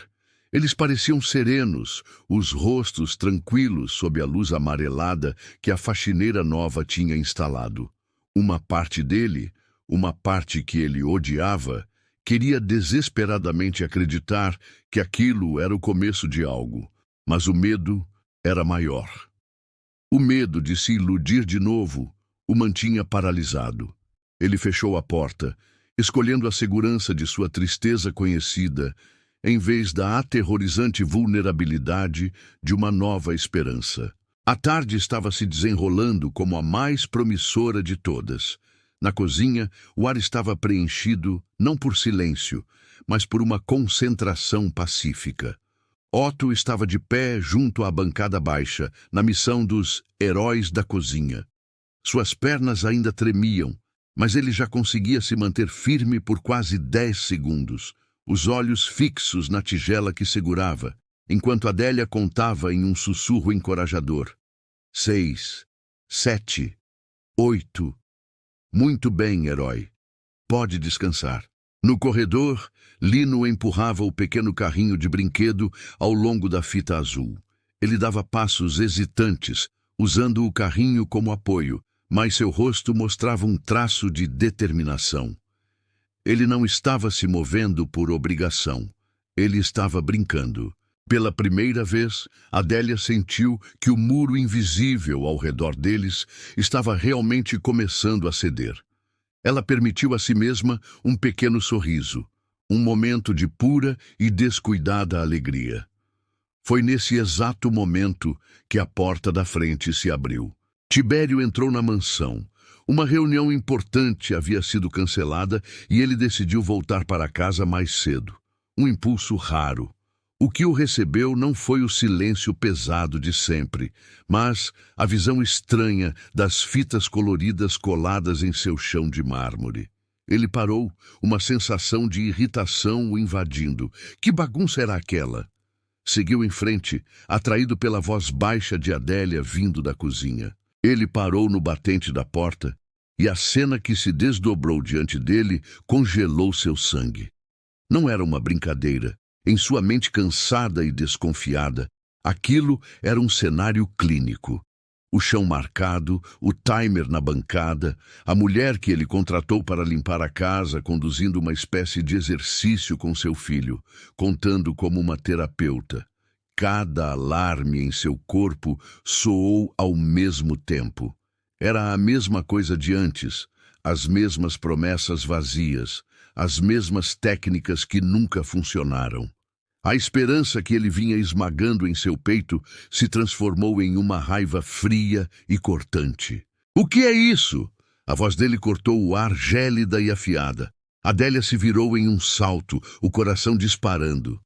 Eles pareciam serenos, os rostos tranquilos sob a luz amarelada que a faxineira nova tinha instalado. Uma parte dele, uma parte que ele odiava, queria desesperadamente acreditar que aquilo era o começo de algo, mas o medo era maior. O medo de se iludir de novo o mantinha paralisado. Ele fechou a porta, escolhendo a segurança de sua tristeza conhecida, em vez da aterrorizante vulnerabilidade de uma nova esperança. A tarde estava se desenrolando como a mais promissora de todas. Na cozinha, o ar estava preenchido não por silêncio, mas por uma concentração pacífica. Otto estava de pé junto à bancada baixa, na missão dos heróis da cozinha. Suas pernas ainda tremiam, mas ele já conseguia se manter firme por quase 10 segundos. Os olhos fixos na tigela que segurava, enquanto Adélia contava em um sussurro encorajador. 6, 7, 8. Muito bem, herói. Pode descansar. No corredor, Lino empurrava o pequeno carrinho de brinquedo ao longo da fita azul. Ele dava passos hesitantes, usando o carrinho como apoio, mas seu rosto mostrava um traço de determinação. Ele não estava se movendo por obrigação. Ele estava brincando. Pela primeira vez, Adélia sentiu que o muro invisível ao redor deles estava realmente começando a ceder. Ela permitiu a si mesma um pequeno sorriso, um momento de pura e descuidada alegria. Foi nesse exato momento que a porta da frente se abriu. Tibério entrou na mansão. Uma reunião importante havia sido cancelada e ele decidiu voltar para casa mais cedo. Um impulso raro. O que o recebeu não foi o silêncio pesado de sempre, mas a visão estranha das fitas coloridas coladas em seu chão de mármore. Ele parou, uma sensação de irritação o invadindo. Que bagunça era aquela? Seguiu em frente, atraído pela voz baixa de Adélia vindo da cozinha. Ele parou no batente da porta e a cena que se desdobrou diante dele congelou seu sangue. Não era uma brincadeira. Em sua mente cansada e desconfiada, aquilo era um cenário clínico. O chão marcado, o timer na bancada, a mulher que ele contratou para limpar a casa, conduzindo uma espécie de exercício com seu filho, contando como uma terapeuta. Cada alarme em seu corpo soou ao mesmo tempo. Era a mesma coisa de antes, as mesmas promessas vazias, as mesmas técnicas que nunca funcionaram. A esperança que ele vinha esmagando em seu peito se transformou em uma raiva fria e cortante. "O que é isso?" A voz dele cortou o ar, gélida e afiada. Adélia se virou em um salto, o coração disparando.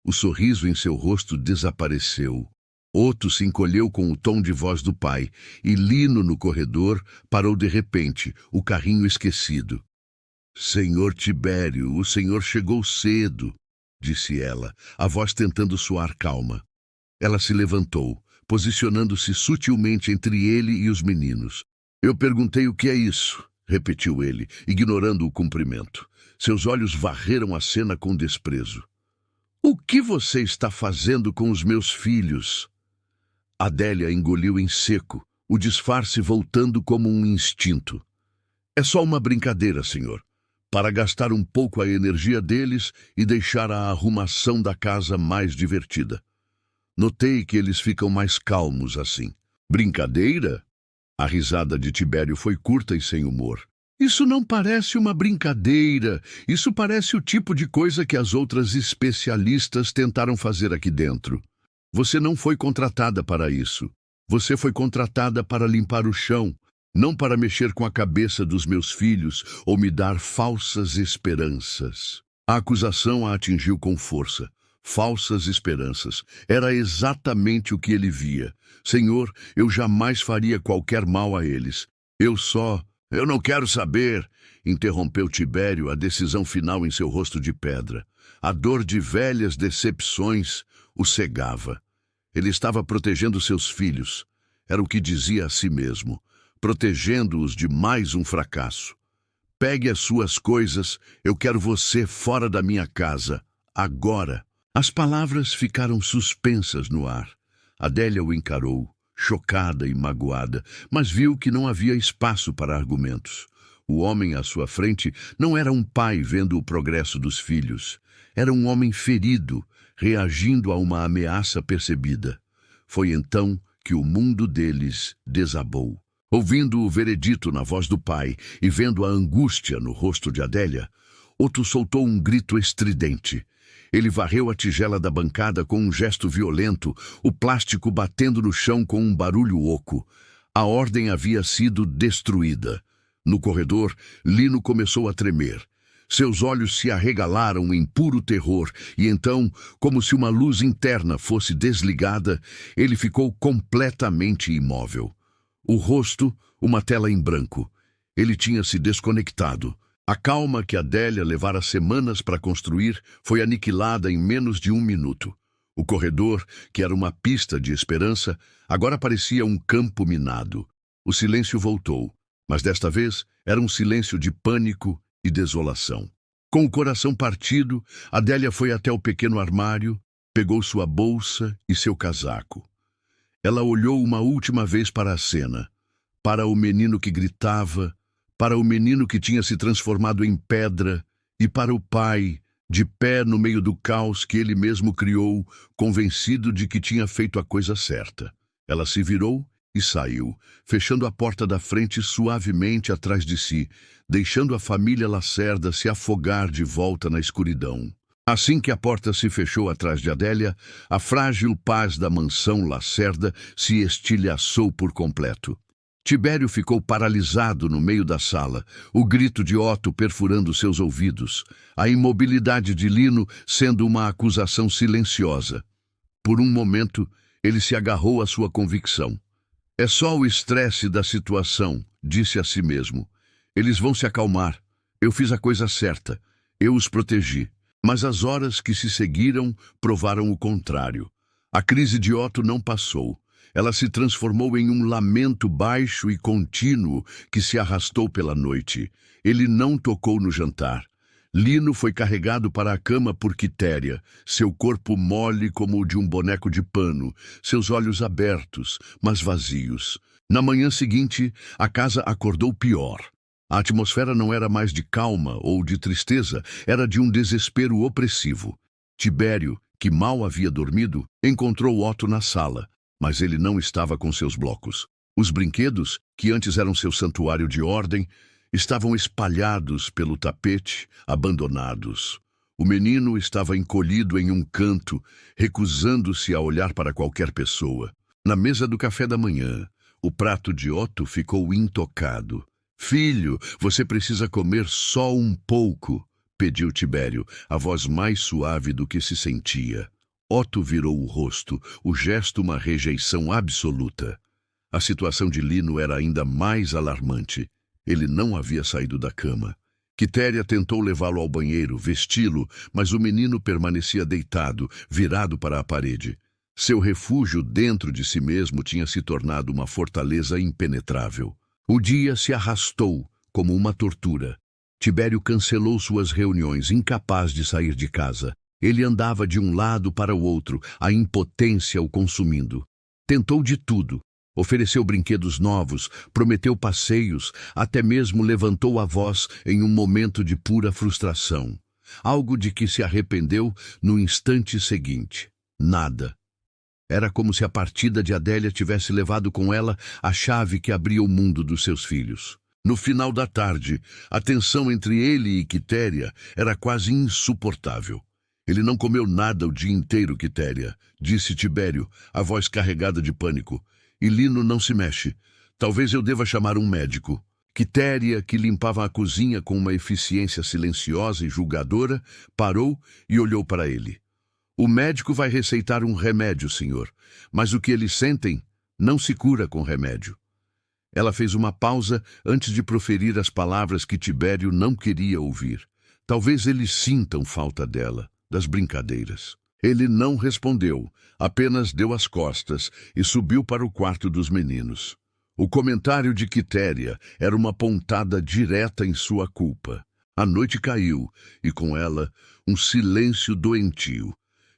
O sorriso em seu rosto desapareceu. Otto se encolheu com o tom de voz do pai, e Lino, no corredor, parou de repente, o carrinho esquecido. "Senhor Tibério, o senhor chegou cedo", disse ela, a voz tentando soar calma. Ela se levantou, posicionando-se sutilmente entre ele e os meninos. "Eu perguntei o que é isso", repetiu ele, ignorando o cumprimento. Seus olhos varreram a cena com desprezo. "O que você está fazendo com os meus filhos?" Adélia engoliu em seco, o disfarce voltando como um instinto. "É só uma brincadeira, senhor, para gastar um pouco a energia deles e deixar a arrumação da casa mais divertida. Notei que eles ficam mais calmos assim." "Brincadeira?" A risada de Tibério foi curta e sem humor. "Isso não parece uma brincadeira. Isso parece o tipo de coisa que as outras especialistas tentaram fazer aqui dentro. Você não foi contratada para isso. Você foi contratada para limpar o chão, não para mexer com a cabeça dos meus filhos ou me dar falsas esperanças." A acusação a atingiu com força. Falsas esperanças. Era exatamente o que ele via. "Senhor, eu jamais faria qualquer mal a eles. Eu não quero saber", interrompeu Tibério, a decisão final em seu rosto de pedra. A dor de velhas decepções o cegava. Ele estava protegendo seus filhos. Era o que dizia a si mesmo, protegendo-os de mais um fracasso. "Pegue as suas coisas, eu quero você fora da minha casa, agora." As palavras ficaram suspensas no ar. Adélia o encarou, chocada e magoada, mas viu que não havia espaço para argumentos. O homem à sua frente não era um pai vendo o progresso dos filhos. Era um homem ferido, reagindo a uma ameaça percebida. Foi então que o mundo deles desabou. Ouvindo o veredito na voz do pai e vendo a angústia no rosto de Adélia, Otto soltou um grito estridente. Ele varreu a tigela da bancada com um gesto violento, o plástico batendo no chão com um barulho oco. A ordem havia sido destruída. No corredor, Lino começou a tremer. Seus olhos se arregalaram em puro terror e então, como se uma luz interna fosse desligada, ele ficou completamente imóvel. O rosto, uma tela em branco. Ele tinha se desconectado. A calma que Adélia levara semanas para construir foi aniquilada em menos de 1 minuto. O corredor, que era uma pista de esperança, agora parecia um campo minado. O silêncio voltou, mas desta vez era um silêncio de pânico e desolação. Com o coração partido, Adélia foi até o pequeno armário, pegou sua bolsa e seu casaco. Ela olhou uma última vez para a cena, para o menino que gritava, para o menino que tinha se transformado em pedra e para o pai, de pé no meio do caos que ele mesmo criou, convencido de que tinha feito a coisa certa. Ela se virou e saiu, fechando a porta da frente suavemente atrás de si, deixando a família Lacerda se afogar de volta na escuridão. Assim que a porta se fechou atrás de Adélia, a frágil paz da mansão Lacerda se estilhaçou por completo. Tibério ficou paralisado no meio da sala, o grito de Otto perfurando seus ouvidos, a imobilidade de Lino sendo uma acusação silenciosa. Por um momento, ele se agarrou à sua convicção. "É só o estresse da situação", disse a si mesmo. "Eles vão se acalmar. Eu fiz a coisa certa. Eu os protegi." Mas as horas que se seguiram provaram o contrário. A crise de Otto não passou. Ela se transformou em um lamento baixo e contínuo que se arrastou pela noite. Ele não tocou no jantar. Lino foi carregado para a cama por Quitéria, seu corpo mole como o de um boneco de pano, seus olhos abertos, mas vazios. Na manhã seguinte, a casa acordou pior. A atmosfera não era mais de calma ou de tristeza, era de um desespero opressivo. Tibério, que mal havia dormido, encontrou Otto na sala, mas ele não estava com seus blocos. Os brinquedos, que antes eram seu santuário de ordem, estavam espalhados pelo tapete, abandonados. O menino estava encolhido em um canto, recusando-se a olhar para qualquer pessoa. Na mesa do café da manhã, o prato de Otto ficou intocado. "Filho, você precisa comer só um pouco", pediu Tibério, a voz mais suave do que se sentia. Otto virou o rosto, o gesto uma rejeição absoluta. A situação de Lino era ainda mais alarmante. Ele não havia saído da cama. Quitéria tentou levá-lo ao banheiro, vesti-lo, mas o menino permanecia deitado, virado para a parede. Seu refúgio dentro de si mesmo tinha se tornado uma fortaleza impenetrável. O dia se arrastou como uma tortura. Tibério cancelou suas reuniões, incapaz de sair de casa. Ele andava de um lado para o outro, a impotência o consumindo. Tentou de tudo. Ofereceu brinquedos novos, prometeu passeios, até mesmo levantou a voz em um momento de pura frustração. Algo de que se arrependeu no instante seguinte. Nada. Era como se a partida de Adélia tivesse levado com ela a chave que abria o mundo dos seus filhos. No final da tarde, a tensão entre ele e Quitéria era quase insuportável. "Ele não comeu nada o dia inteiro, Quitéria", disse Tibério, a voz carregada de pânico. "E Lino não se mexe. Talvez eu deva chamar um médico." Quitéria, que limpava a cozinha com uma eficiência silenciosa e julgadora, parou e olhou para ele. "O médico vai receitar um remédio, senhor, mas o que eles sentem não se cura com remédio." Ela fez uma pausa antes de proferir as palavras que Tibério não queria ouvir. Talvez eles sintam falta dela, das brincadeiras. Ele não respondeu, apenas deu as costas e subiu para o quarto dos meninos. O comentário de Quitéria era uma pontada direta em sua culpa. A noite caiu, e com ela, um silêncio doentio.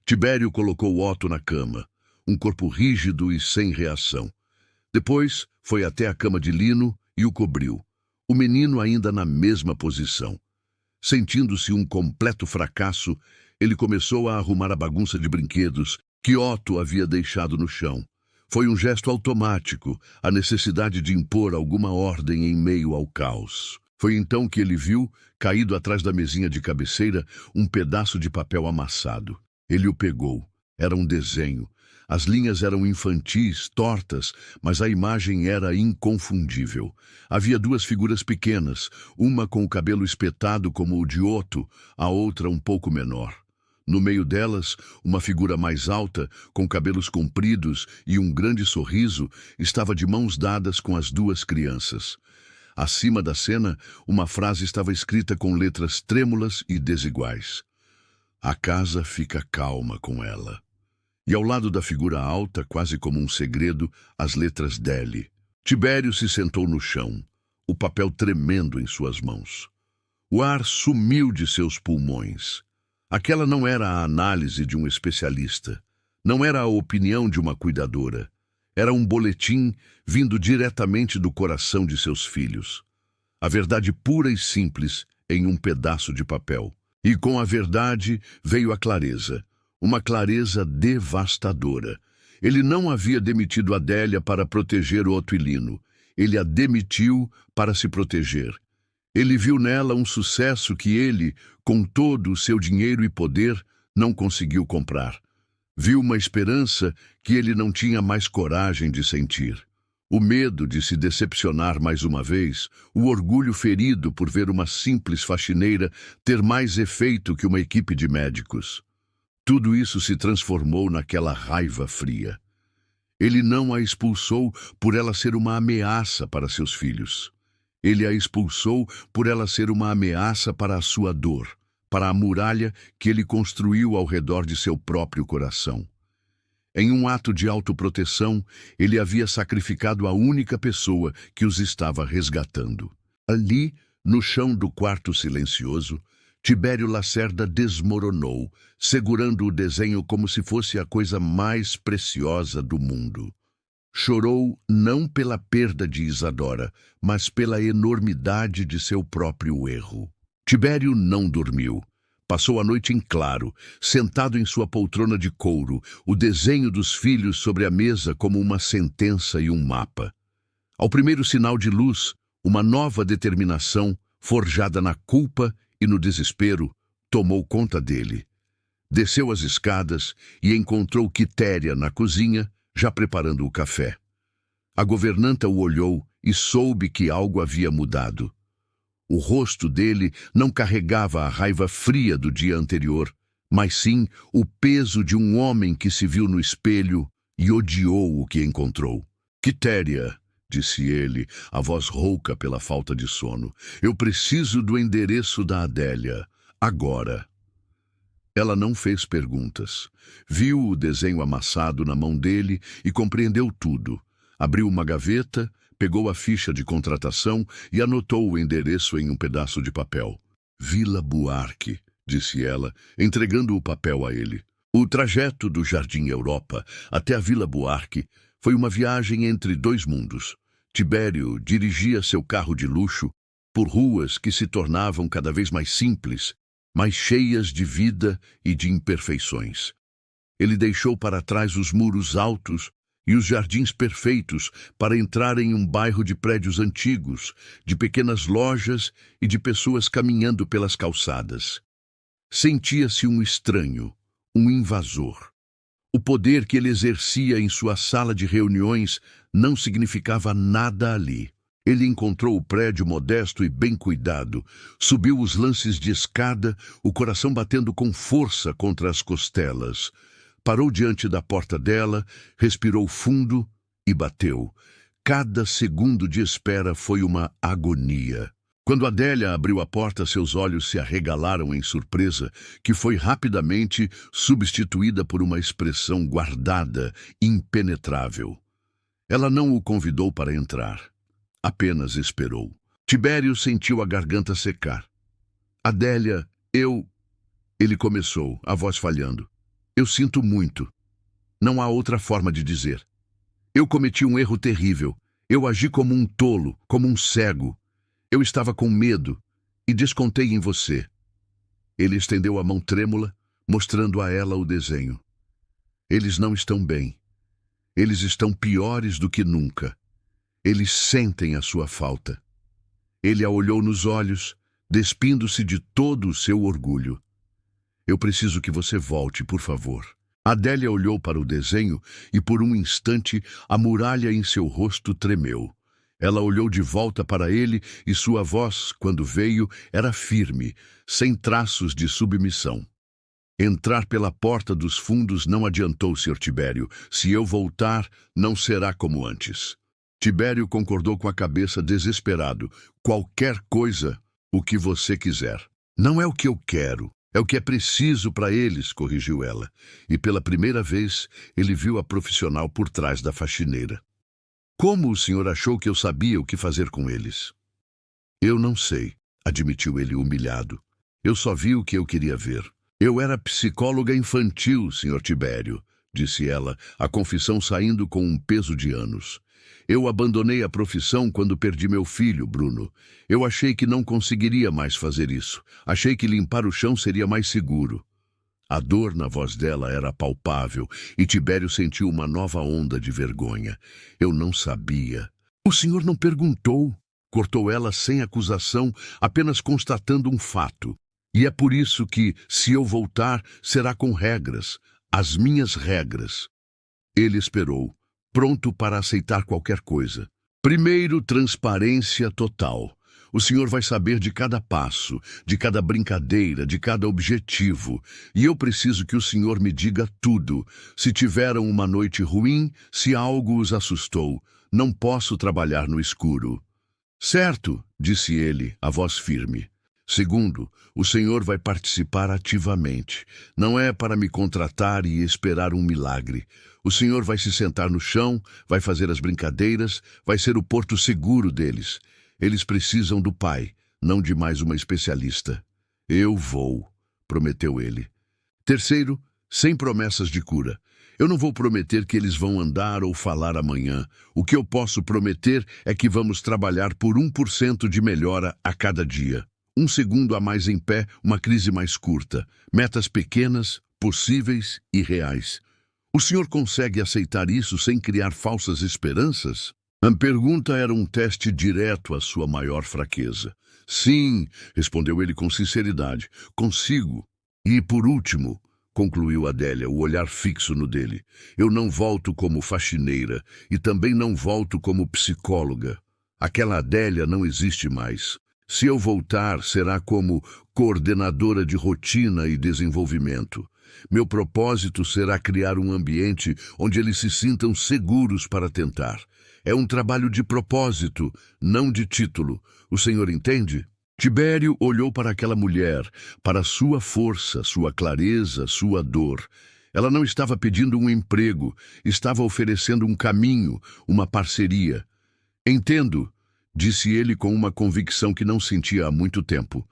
Tibério colocou Otto na cama, um corpo rígido e sem reação. Depois, foi até a cama de Lino e o cobriu. O menino ainda na mesma posição. Sentindo-se um completo fracasso, ele começou a arrumar a bagunça de brinquedos que Otto havia deixado no chão. Foi um gesto automático, a necessidade de impor alguma ordem em meio ao caos. Foi então que ele viu, caído atrás da mesinha de cabeceira, um pedaço de papel amassado. Ele o pegou. Era um desenho. As linhas eram infantis, tortas, mas a imagem era inconfundível. Havia duas figuras pequenas, uma com o cabelo espetado como o de Otto, a outra um pouco menor. No meio delas, uma figura mais alta, com cabelos compridos e um grande sorriso, estava de mãos dadas com as duas crianças. Acima da cena, uma frase estava escrita com letras trêmulas e desiguais. "A casa fica calma com ela." E ao lado da figura alta, quase como um segredo, as letras dele. Tibério se sentou no chão, o papel tremendo em suas mãos. O ar sumiu de seus pulmões. Aquela não era a análise de um especialista, não era a opinião de uma cuidadora. Era um boletim vindo diretamente do coração de seus filhos. A verdade pura e simples em um pedaço de papel. E com a verdade veio a clareza, uma clareza devastadora. Ele não havia demitido Adélia para proteger Otto e Lino. Ele a demitiu para se proteger. Ele viu nela um sucesso que ele, com todo o seu dinheiro e poder, não conseguiu comprar. Viu uma esperança que ele não tinha mais coragem de sentir. O medo de se decepcionar mais uma vez, o orgulho ferido por ver uma simples faxineira ter mais efeito que uma equipe de médicos. Tudo isso se transformou naquela raiva fria. Ele não a expulsou por ela ser uma ameaça para seus filhos. Ele a expulsou por ela ser uma ameaça para a sua dor, para a muralha que ele construiu ao redor de seu próprio coração. Em um ato de autoproteção, ele havia sacrificado a única pessoa que os estava resgatando. Ali, no chão do quarto silencioso, Tibério Lacerda desmoronou, segurando o desenho como se fosse a coisa mais preciosa do mundo. Chorou não pela perda de Isadora, mas pela enormidade de seu próprio erro. Tibério não dormiu. Passou a noite em claro, sentado em sua poltrona de couro, o desenho dos filhos sobre a mesa como uma sentença e um mapa. Ao primeiro sinal de luz, uma nova determinação, forjada na culpa e no desespero, tomou conta dele. Desceu as escadas e encontrou Quitéria na cozinha, já preparando o café. A governanta o olhou e soube que algo havia mudado. O rosto dele não carregava a raiva fria do dia anterior, mas sim o peso de um homem que se viu no espelho e odiou o que encontrou. Quitéria, disse ele, a voz rouca pela falta de sono, eu preciso do endereço da Adélia, agora. Ela não fez perguntas. Viu o desenho amassado na mão dele e compreendeu tudo. Abriu uma gaveta, pegou a ficha de contratação e anotou o endereço em um pedaço de papel. Vila Buarque, disse ela, entregando o papel a ele. O trajeto do Jardim Europa até a Vila Buarque foi uma viagem entre dois mundos. Tibério dirigia seu carro de luxo por ruas que se tornavam cada vez mais simples, mais cheias de vida e de imperfeições. Ele deixou para trás os muros altos e os jardins perfeitos para entrar em um bairro de prédios antigos, de pequenas lojas e de pessoas caminhando pelas calçadas. Sentia-se um estranho, um invasor. O poder que ele exercia em sua sala de reuniões não significava nada ali. Ele encontrou o prédio modesto e bem cuidado, subiu os lances de escada, o coração batendo com força contra as costelas. Parou diante da porta dela, respirou fundo e bateu. Cada segundo de espera foi uma agonia. Quando Adélia abriu a porta, seus olhos se arregalaram em surpresa, que foi rapidamente substituída por uma expressão guardada, impenetrável. Ela não o convidou para entrar. Apenas esperou. Tibério sentiu a garganta secar. Adélia, Ele começou, a voz falhando. Eu sinto muito. Não há outra forma de dizer. Eu cometi um erro terrível. Eu agi como um tolo, como um cego. Eu estava com medo e descontei em você. Ele estendeu a mão trêmula, mostrando a ela o desenho. Eles não estão bem. Eles estão piores do que nunca. Eles sentem a sua falta. Ele a olhou nos olhos, despindo-se de todo o seu orgulho. Eu preciso que você volte, por favor. Adélia olhou para o desenho e, por um instante, a muralha em seu rosto tremeu. Ela olhou de volta para ele e sua voz, quando veio, era firme, sem traços de submissão. Entrar pela porta dos fundos não adiantou, Sr. Tibério. Se eu voltar, não será como antes. Tibério concordou com a cabeça, desesperado. Qualquer coisa, o que você quiser. Não é o que eu quero, é o que é preciso para eles, corrigiu ela. E pela primeira vez, ele viu a profissional por trás da faxineira. Como o senhor achou que eu sabia o que fazer com eles? Eu não sei, admitiu ele humilhado. Eu só vi o que eu queria ver. Eu era psicóloga infantil, Sr. Tibério, disse ela, a confissão saindo com um peso de anos. Eu abandonei a profissão quando perdi meu filho, Bruno. Eu achei que não conseguiria mais fazer isso. Achei que limpar o chão seria mais seguro. A dor na voz dela era palpável e Tibério sentiu uma nova onda de vergonha. Eu não sabia. O senhor não perguntou, cortou ela sem acusação, apenas constatando um fato. E é por isso que, se eu voltar, será com regras, as minhas regras. Ele esperou, pronto para aceitar qualquer coisa. Primeiro, transparência total. O senhor vai saber de cada passo, de cada brincadeira, de cada objetivo. E eu preciso que o senhor me diga tudo. Se tiveram uma noite ruim, se algo os assustou. Não posso trabalhar no escuro. Certo, disse ele, a voz firme. Segundo, o senhor vai participar ativamente. Não é para me contratar e esperar um milagre. O senhor vai se sentar no chão, vai fazer as brincadeiras, vai ser o porto seguro deles. Eles precisam do pai, não de mais uma especialista. Eu vou, prometeu ele. Terceiro, sem promessas de cura. Eu não vou prometer que eles vão andar ou falar amanhã. O que eu posso prometer é que vamos trabalhar por 1% de melhora a cada dia. 1 segundo a mais em pé, uma crise mais curta. Metas pequenas, possíveis e reais. O senhor consegue aceitar isso sem criar falsas esperanças? A pergunta era um teste direto à sua maior fraqueza. Sim, respondeu ele com sinceridade. Consigo. E por último, concluiu Adélia, o olhar fixo no dele, eu não volto como faxineira e também não volto como psicóloga. Aquela Adélia não existe mais. Se eu voltar, será como coordenadora de rotina e desenvolvimento. Meu propósito será criar um ambiente onde eles se sintam seguros para tentar. É um trabalho de propósito, não de título. O senhor entende? Tibério olhou para aquela mulher, para sua força, sua clareza, sua dor. Ela não estava pedindo um emprego, estava oferecendo um caminho, uma parceria. Entendo, disse ele com uma convicção que não sentia há muito tempo.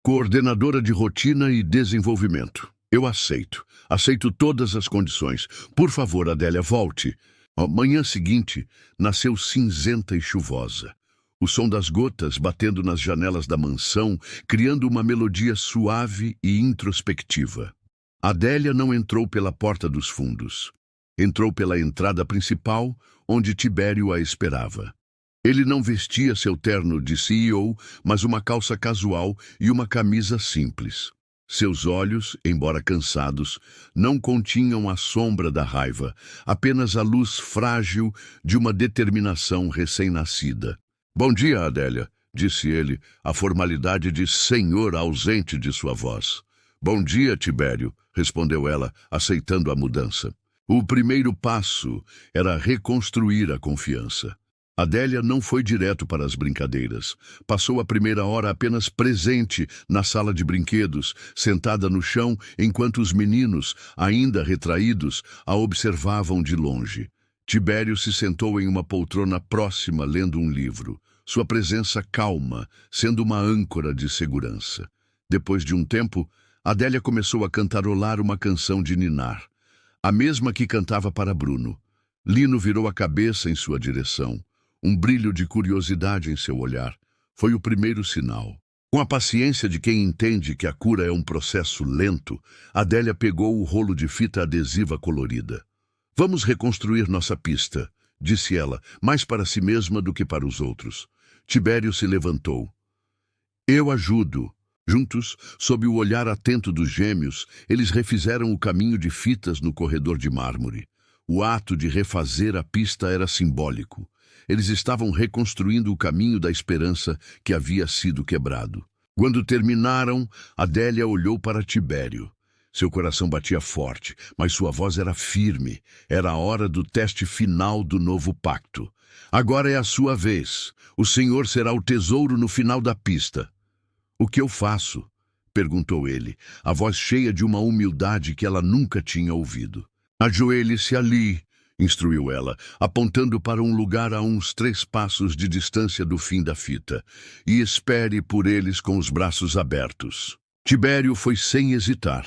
Coordenadora de rotina e desenvolvimento. Eu aceito. Aceito todas as condições. Por favor, Adélia, volte. A manhã seguinte, nasceu cinzenta e chuvosa. O som das gotas batendo nas janelas da mansão, criando uma melodia suave e introspectiva. Adélia não entrou pela porta dos fundos. Entrou pela entrada principal, onde Tibério a esperava. Ele não vestia seu terno de CEO, mas uma calça casual e uma camisa simples. Seus olhos, embora cansados, não continham a sombra da raiva, apenas a luz frágil de uma determinação recém-nascida. Bom dia, Adélia, disse ele, a formalidade de senhor ausente de sua voz. Bom dia, Tibério, respondeu ela, aceitando a mudança. O primeiro passo era reconstruir a confiança. Adélia não foi direto para as brincadeiras. Passou a primeira hora apenas presente na sala de brinquedos, sentada no chão, enquanto os meninos, ainda retraídos, a observavam de longe. Tibério se sentou em uma poltrona próxima, lendo um livro. Sua presença calma, sendo uma âncora de segurança. Depois de um tempo, Adélia começou a cantarolar uma canção de ninar. A mesma que cantava para Bruno. Lino virou a cabeça em sua direção. Um brilho de curiosidade em seu olhar. Foi o primeiro sinal. Com a paciência de quem entende que a cura é um processo lento, Adélia pegou o rolo de fita adesiva colorida. Vamos reconstruir nossa pista, disse ela, mais para si mesma do que para os outros. Tibério se levantou. Eu ajudo. Juntos, sob o olhar atento dos gêmeos, eles refizeram o caminho de fitas no corredor de mármore. O ato de refazer a pista era simbólico. Eles estavam reconstruindo o caminho da esperança que havia sido quebrado. Quando terminaram, Adélia olhou para Tibério. Seu coração batia forte, mas sua voz era firme. Era a hora do teste final do novo pacto. Agora é a sua vez. O Senhor será o tesouro no final da pista. O que eu faço? Perguntou ele, a voz cheia de uma humildade que ela nunca tinha ouvido. Ajoelhe-se ali, instruiu ela, apontando para um lugar a uns 3 passos de distância do fim da fita, e espere por eles com os braços abertos. Tibério foi sem hesitar.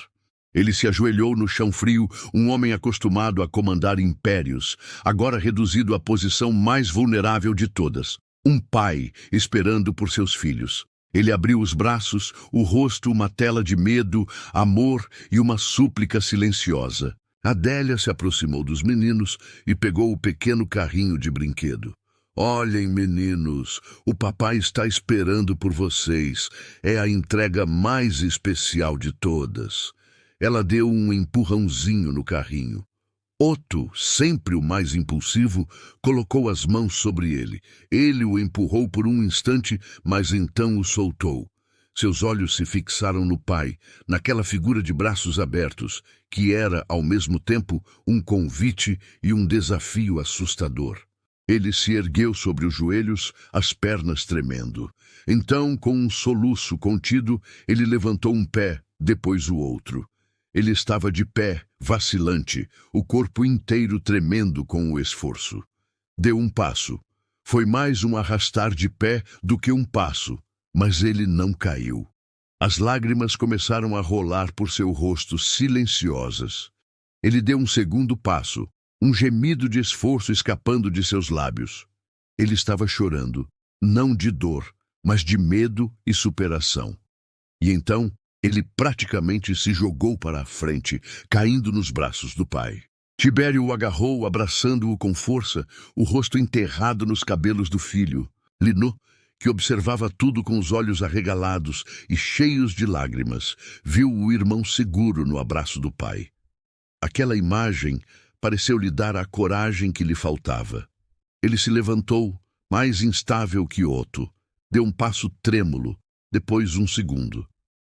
Ele se ajoelhou no chão frio, um homem acostumado a comandar impérios, agora reduzido à posição mais vulnerável de todas, um pai esperando por seus filhos. Ele abriu os braços, o rosto uma tela de medo, amor e uma súplica silenciosa. Adélia se aproximou dos meninos e pegou o pequeno carrinho de brinquedo. Olhem, meninos, o papai está esperando por vocês. É a entrega mais especial de todas. Ela deu um empurrãozinho no carrinho. Otto, sempre o mais impulsivo, colocou as mãos sobre ele. Ele o empurrou por um instante, mas então o soltou. Seus olhos se fixaram no pai, naquela figura de braços abertos, que era, ao mesmo tempo, um convite e um desafio assustador. Ele se ergueu sobre os joelhos, as pernas tremendo. Então, com um soluço contido, ele levantou um pé, depois o outro. Ele estava de pé, vacilante, o corpo inteiro tremendo com o esforço. Deu um passo. Foi mais um arrastar de pé do que um passo, mas ele não caiu. As lágrimas começaram a rolar por seu rosto silenciosas. Ele deu um segundo passo, um gemido de esforço escapando de seus lábios. Ele estava chorando, não de dor, mas de medo e superação. E então, ele praticamente se jogou para a frente, caindo nos braços do pai. Tibério o agarrou, abraçando-o com força, o rosto enterrado nos cabelos do filho. Lino, que observava tudo com os olhos arregalados e cheios de lágrimas, viu o irmão seguro no abraço do pai. Aquela imagem pareceu lhe dar a coragem que lhe faltava. Ele se levantou, mais instável que Otto. Deu um passo trêmulo, depois um segundo.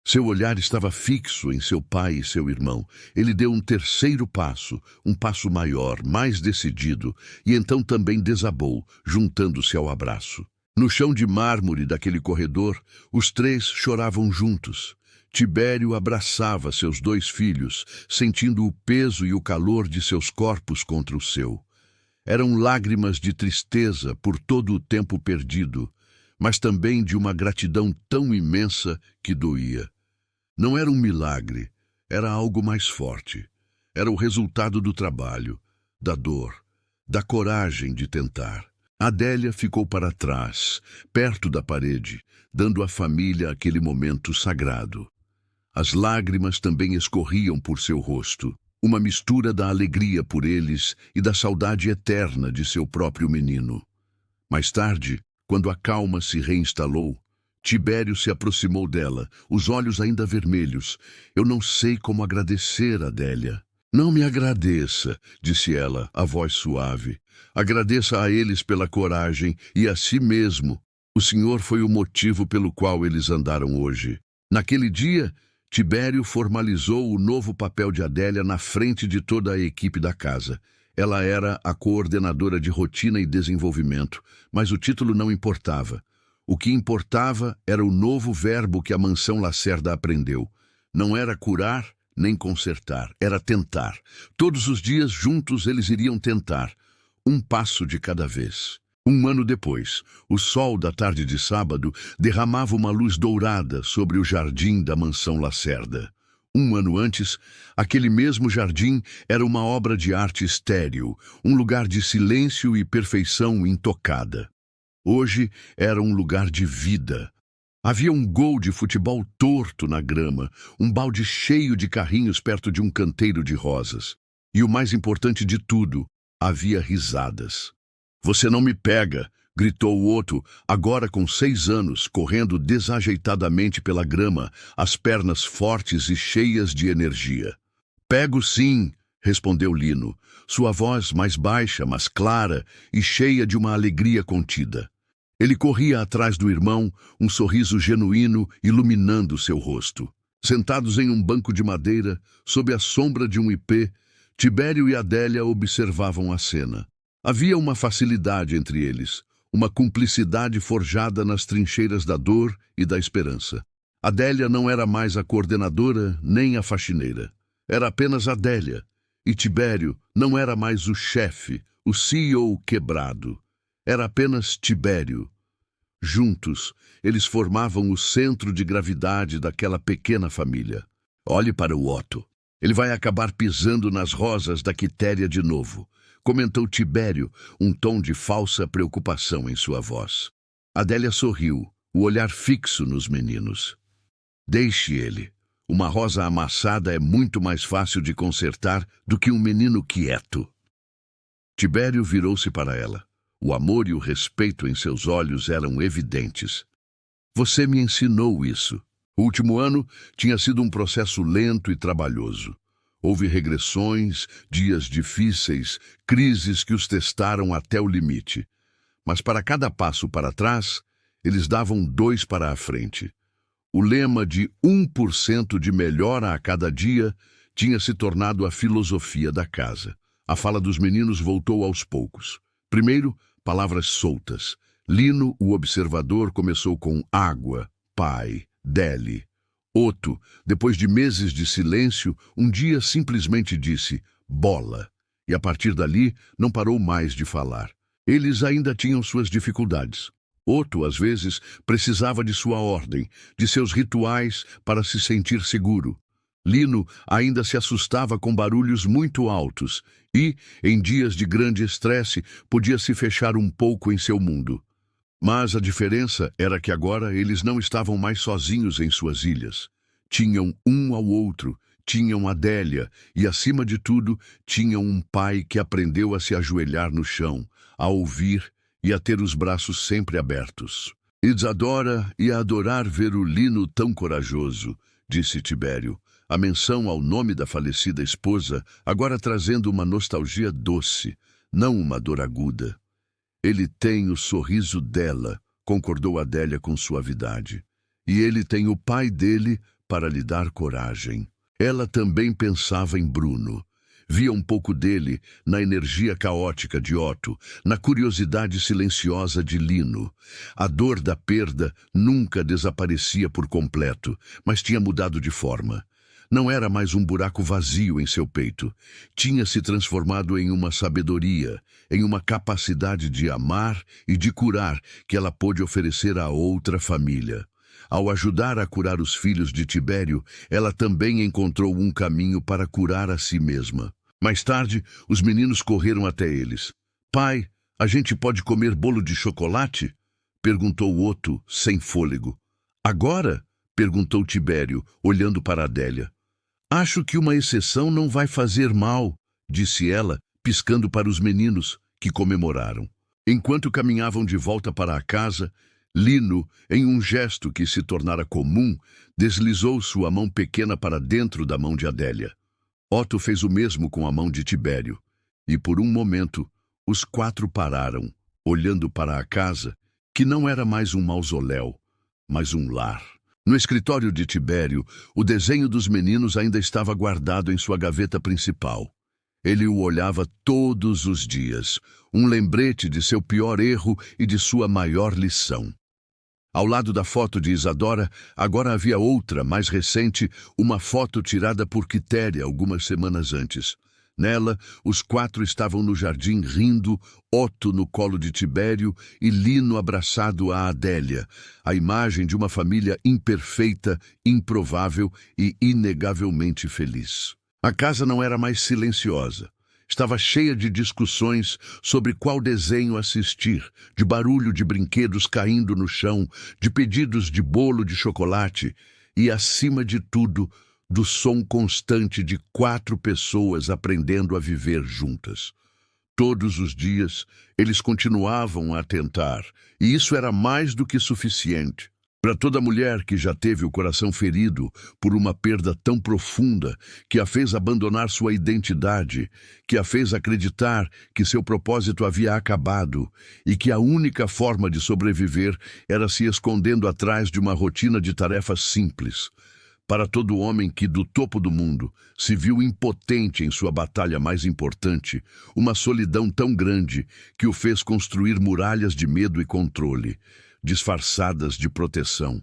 Seu olhar estava fixo em seu pai e seu irmão. Ele deu um terceiro passo, um passo maior, mais decidido, e então também desabou, juntando-se ao abraço. No chão de mármore daquele corredor, os três choravam juntos. Tibério abraçava seus dois filhos, sentindo o peso e o calor de seus corpos contra o seu. Eram lágrimas de tristeza por todo o tempo perdido, mas também de uma gratidão tão imensa que doía. Não era um milagre, era algo mais forte. Era o resultado do trabalho, da dor, da coragem de tentar. Adélia ficou para trás, perto da parede, dando à família aquele momento sagrado. As lágrimas também escorriam por seu rosto, uma mistura da alegria por eles e da saudade eterna de seu próprio menino. Mais tarde, quando a calma se reinstalou, Tibério se aproximou dela, os olhos ainda vermelhos. Eu não sei como agradecer, Adélia. Não me agradeça, disse ela, a voz suave. Agradeça a eles pela coragem e a si mesmo. O Senhor foi o motivo pelo qual eles andaram hoje. Naquele dia, Tibério formalizou o novo papel de Adélia na frente de toda a equipe da casa. Ela era a coordenadora de rotina e desenvolvimento, mas o título não importava. O que importava era o novo verbo que a mansão Lacerda aprendeu. Não era curar nem consertar, era tentar. Todos os dias juntos eles iriam tentar, um passo de cada vez. Um ano depois, o sol da tarde de sábado derramava uma luz dourada sobre o jardim da mansão Lacerda. Um ano antes, aquele mesmo jardim era uma obra de arte estéril, um lugar de silêncio e perfeição intocada. Hoje era um lugar de vida. Havia um gol de futebol torto na grama, um balde cheio de carrinhos perto de um canteiro de rosas. E o mais importante de tudo, havia risadas. "Você não me pega!" gritou o outro, agora com 6 anos, correndo desajeitadamente pela grama, as pernas fortes e cheias de energia. "Pego sim!" respondeu Lino, sua voz mais baixa, mas clara e cheia de uma alegria contida. Ele corria atrás do irmão, um sorriso genuíno iluminando seu rosto. Sentados em um banco de madeira, sob a sombra de um ipê, Tibério e Adélia observavam a cena. Havia uma facilidade entre eles, uma cumplicidade forjada nas trincheiras da dor e da esperança. Adélia não era mais a coordenadora nem a faxineira. Era apenas Adélia. E Tibério não era mais o chefe, o CEO quebrado. Era apenas Tibério. Juntos, eles formavam o centro de gravidade daquela pequena família. Olhe para o Otto. Ele vai acabar pisando nas rosas da Quitéria de novo, comentou Tibério, um tom de falsa preocupação em sua voz. Adélia sorriu, o olhar fixo nos meninos. Deixe ele. Uma rosa amassada é muito mais fácil de consertar do que um menino quieto. Tibério virou-se para ela. O amor e o respeito em seus olhos eram evidentes. Você me ensinou isso. O último ano tinha sido um processo lento e trabalhoso. Houve regressões, dias difíceis, crises que os testaram até o limite. Mas para cada passo para trás, eles davam 2 para a frente. O lema de 1% de melhora a cada dia tinha se tornado a filosofia da casa. A fala dos meninos voltou aos poucos. Primeiro, palavras soltas. Lino, o observador, começou com água, pai, Deli. Otto, depois de meses de silêncio, um dia simplesmente disse bola. E a partir dali, não parou mais de falar. Eles ainda tinham suas dificuldades. Otto, às vezes, precisava de sua ordem, de seus rituais para se sentir seguro. Lino ainda se assustava com barulhos muito altos e, em dias de grande estresse, podia se fechar um pouco em seu mundo. Mas a diferença era que agora eles não estavam mais sozinhos em suas ilhas. Tinham um ao outro, tinham Adélia e, acima de tudo, tinham um pai que aprendeu a se ajoelhar no chão, a ouvir e a ter os braços sempre abertos. Isadora ia adorar ver o Lino tão corajoso, disse Tibério, a menção ao nome da falecida esposa, agora trazendo uma nostalgia doce, não uma dor aguda. Ele tem o sorriso dela, concordou Adélia com suavidade. E ele tem o pai dele para lhe dar coragem. Ela também pensava em Bruno. Via um pouco dele na energia caótica de Otto, na curiosidade silenciosa de Lino. A dor da perda nunca desaparecia por completo, mas tinha mudado de forma. Não era mais um buraco vazio em seu peito. Tinha se transformado em uma sabedoria, em uma capacidade de amar e de curar que ela pôde oferecer a outra família. Ao ajudar a curar os filhos de Tibério, ela também encontrou um caminho para curar a si mesma. Mais tarde, os meninos correram até eles. Pai, a gente pode comer bolo de chocolate? Perguntou Otto, sem fôlego. Agora? Perguntou Tibério, olhando para Adélia. Acho que uma exceção não vai fazer mal, disse ela, piscando para os meninos, que comemoraram. Enquanto caminhavam de volta para a casa, Lino, em um gesto que se tornara comum, deslizou sua mão pequena para dentro da mão de Adélia. Otto fez o mesmo com a mão de Tibério, e por um momento os quatro pararam, olhando para a casa, que não era mais um mausoléu, mas um lar. No escritório de Tibério, o desenho dos meninos ainda estava guardado em sua gaveta principal. Ele o olhava todos os dias, um lembrete de seu pior erro e de sua maior lição. Ao lado da foto de Isadora, agora havia outra, mais recente, uma foto tirada por Quitéria algumas semanas antes. Nela, os quatro estavam no jardim rindo, Otto no colo de Tibério e Lino abraçado a Adélia, a imagem de uma família imperfeita, improvável e inegavelmente feliz. A casa não era mais silenciosa. Estava cheia de discussões sobre qual desenho assistir, de barulho de brinquedos caindo no chão, de pedidos de bolo de chocolate e, acima de tudo, do som constante de quatro pessoas aprendendo a viver juntas. Todos os dias, eles continuavam a tentar, e isso era mais do que suficiente. Para toda mulher que já teve o coração ferido por uma perda tão profunda que a fez abandonar sua identidade, que a fez acreditar que seu propósito havia acabado e que a única forma de sobreviver era se escondendo atrás de uma rotina de tarefas simples. Para todo homem que, do topo do mundo, se viu impotente em sua batalha mais importante, uma solidão tão grande que o fez construir muralhas de medo e controle, disfarçadas de proteção.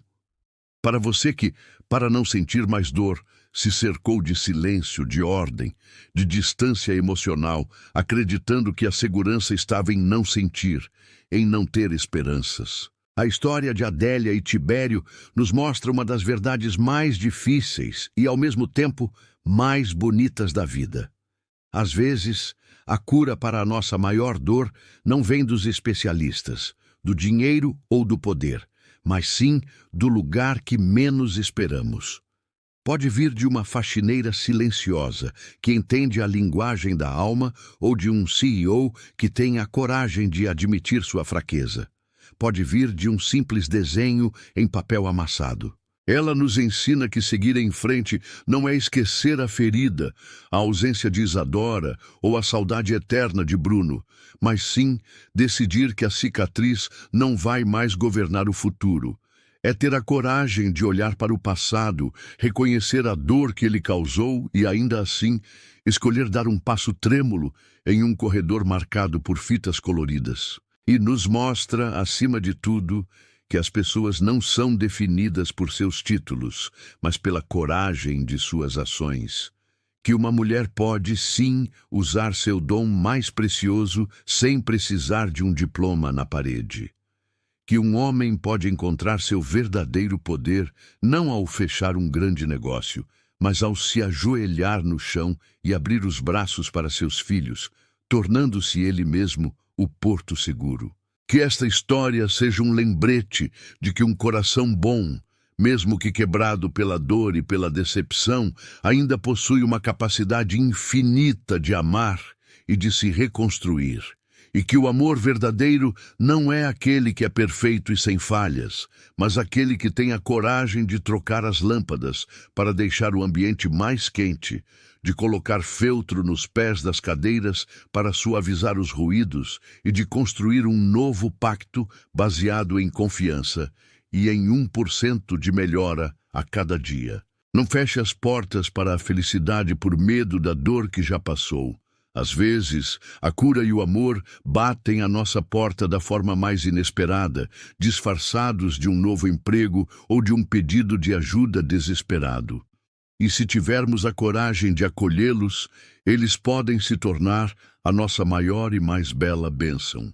Para você que, para não sentir mais dor, se cercou de silêncio, de ordem, de distância emocional, acreditando que a segurança estava em não sentir, em não ter esperanças. A história de Adélia e Tibério nos mostra uma das verdades mais difíceis e, ao mesmo tempo, mais bonitas da vida. Às vezes, a cura para a nossa maior dor não vem dos especialistas, do dinheiro ou do poder, mas sim do lugar que menos esperamos. Pode vir de uma faxineira silenciosa, que entende a linguagem da alma, ou de um CEO que tem a coragem de admitir sua fraqueza. Pode vir de um simples desenho em papel amassado. Ela nos ensina que seguir em frente não é esquecer a ferida, a ausência de Isadora ou a saudade eterna de Bruno, mas sim decidir que a cicatriz não vai mais governar o futuro. É ter a coragem de olhar para o passado, reconhecer a dor que ele causou e, ainda assim, escolher dar um passo trêmulo em um corredor marcado por fitas coloridas. E nos mostra, acima de tudo, que as pessoas não são definidas por seus títulos, mas pela coragem de suas ações. Que uma mulher pode, sim, usar seu dom mais precioso sem precisar de um diploma na parede. que um homem pode encontrar seu verdadeiro poder não ao fechar um grande negócio, mas ao se ajoelhar no chão e abrir os braços para seus filhos, tornando-se ele mesmo o porto seguro. Que esta história seja um lembrete de que um coração bom, mesmo que quebrado pela dor e pela decepção, ainda possui uma capacidade infinita de amar e de se reconstruir. E que o amor verdadeiro não é aquele que é perfeito e sem falhas, mas aquele que tem a coragem de trocar as lâmpadas para deixar o ambiente mais quente, de colocar feltro nos pés das cadeiras para suavizar os ruídos e de construir um novo pacto baseado em confiança e em 1% de melhora a cada dia. Não feche as portas para a felicidade por medo da dor que já passou. Às vezes, a cura e o amor batem à nossa porta da forma mais inesperada, disfarçados de um novo emprego ou de um pedido de ajuda desesperado. E se tivermos a coragem de acolhê-los, eles podem se tornar a nossa maior e mais bela bênção.